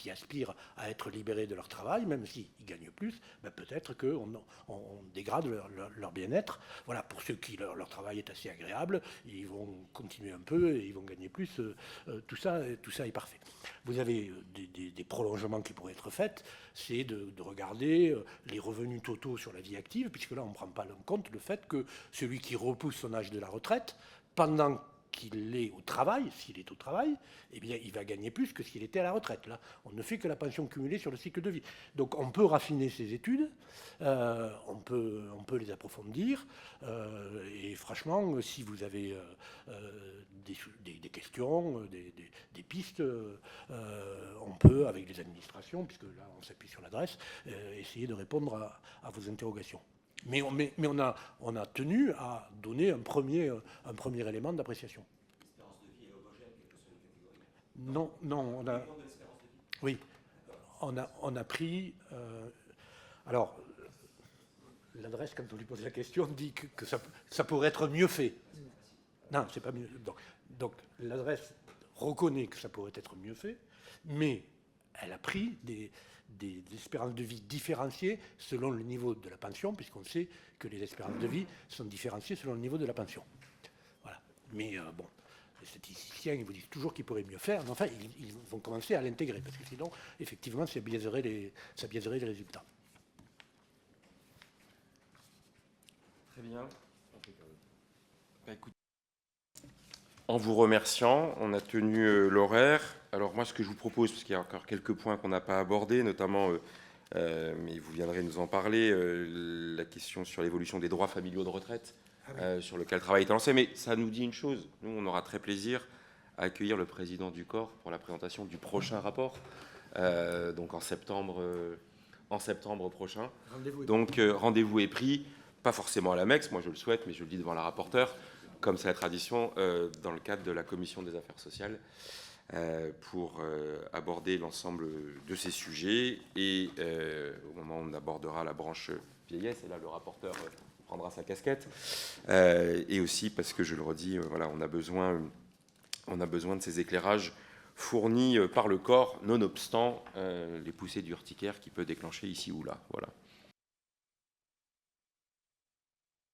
S3: aspirent à être libérés de leur travail, même s'ils gagnent plus, ben peut-être qu'on dégrade leur bien-être. Voilà, pour ceux qui leur travail est assez agréable, ils vont continuer un peu et ils vont gagner plus. Tout ça est parfait. Vous avez des prolongements qui pourraient être faits, c'est de regarder les revenus totaux sur la vie active, puisque là on ne prend pas en compte le fait que celui qui repousse son âge de la retraite, pendant qu'il est au travail, s'il est au travail, eh bien, il va gagner plus que s'il était à la retraite. Là, on ne fait que la pension cumulée sur le cycle de vie. Donc, on peut raffiner ces études, on peut les approfondir, et franchement, si vous avez des questions, des pistes, on peut, avec les administrations, puisque là, on s'appuie sur l'adresse, essayer de répondre à vos interrogations. Mais on a tenu à donner un premier élément d'appréciation. Non, on a... Oui, on a pris... alors, l'adresse, quand on lui pose la question, dit que ça pourrait être mieux fait. Non, c'est pas mieux. Donc l'adresse reconnaît que ça pourrait être mieux fait, mais elle a pris des espérances de vie différenciées selon le niveau de la pension, puisqu'on sait que les espérances de vie sont différenciées selon le niveau de la pension. Voilà. Mais bon, les statisticiens, ils vous disent toujours qu'ils pourraient mieux faire, mais enfin, ils vont commencer à l'intégrer, parce que sinon, effectivement, ça biaiserait les résultats.
S1: Très bien. Bah, écoute, en vous remerciant, on a tenu l'horaire. Alors moi, ce que je vous propose, parce qu'il y a encore quelques points qu'on n'a pas abordés, notamment, mais vous viendrez nous en parler, la question sur l'évolution des droits familiaux de retraite, sur lequel le travail est lancé. Mais ça nous dit une chose, nous, on aura très plaisir à accueillir le président du corps pour la présentation du prochain rapport, donc en septembre prochain. Rendez-vous est pris, pas forcément à la MEX, moi je le souhaite, mais je le dis devant la rapporteure, comme c'est la tradition, dans le cadre de la Commission des affaires sociales, pour aborder l'ensemble de ces sujets. Et au moment où on abordera la branche vieillesse, et là le rapporteur prendra sa casquette, et aussi parce que, je le redis, voilà, on a besoin de ces éclairages fournis par le corps, nonobstant les poussées d'urticaire qu'il peut déclencher ici ou là. Voilà.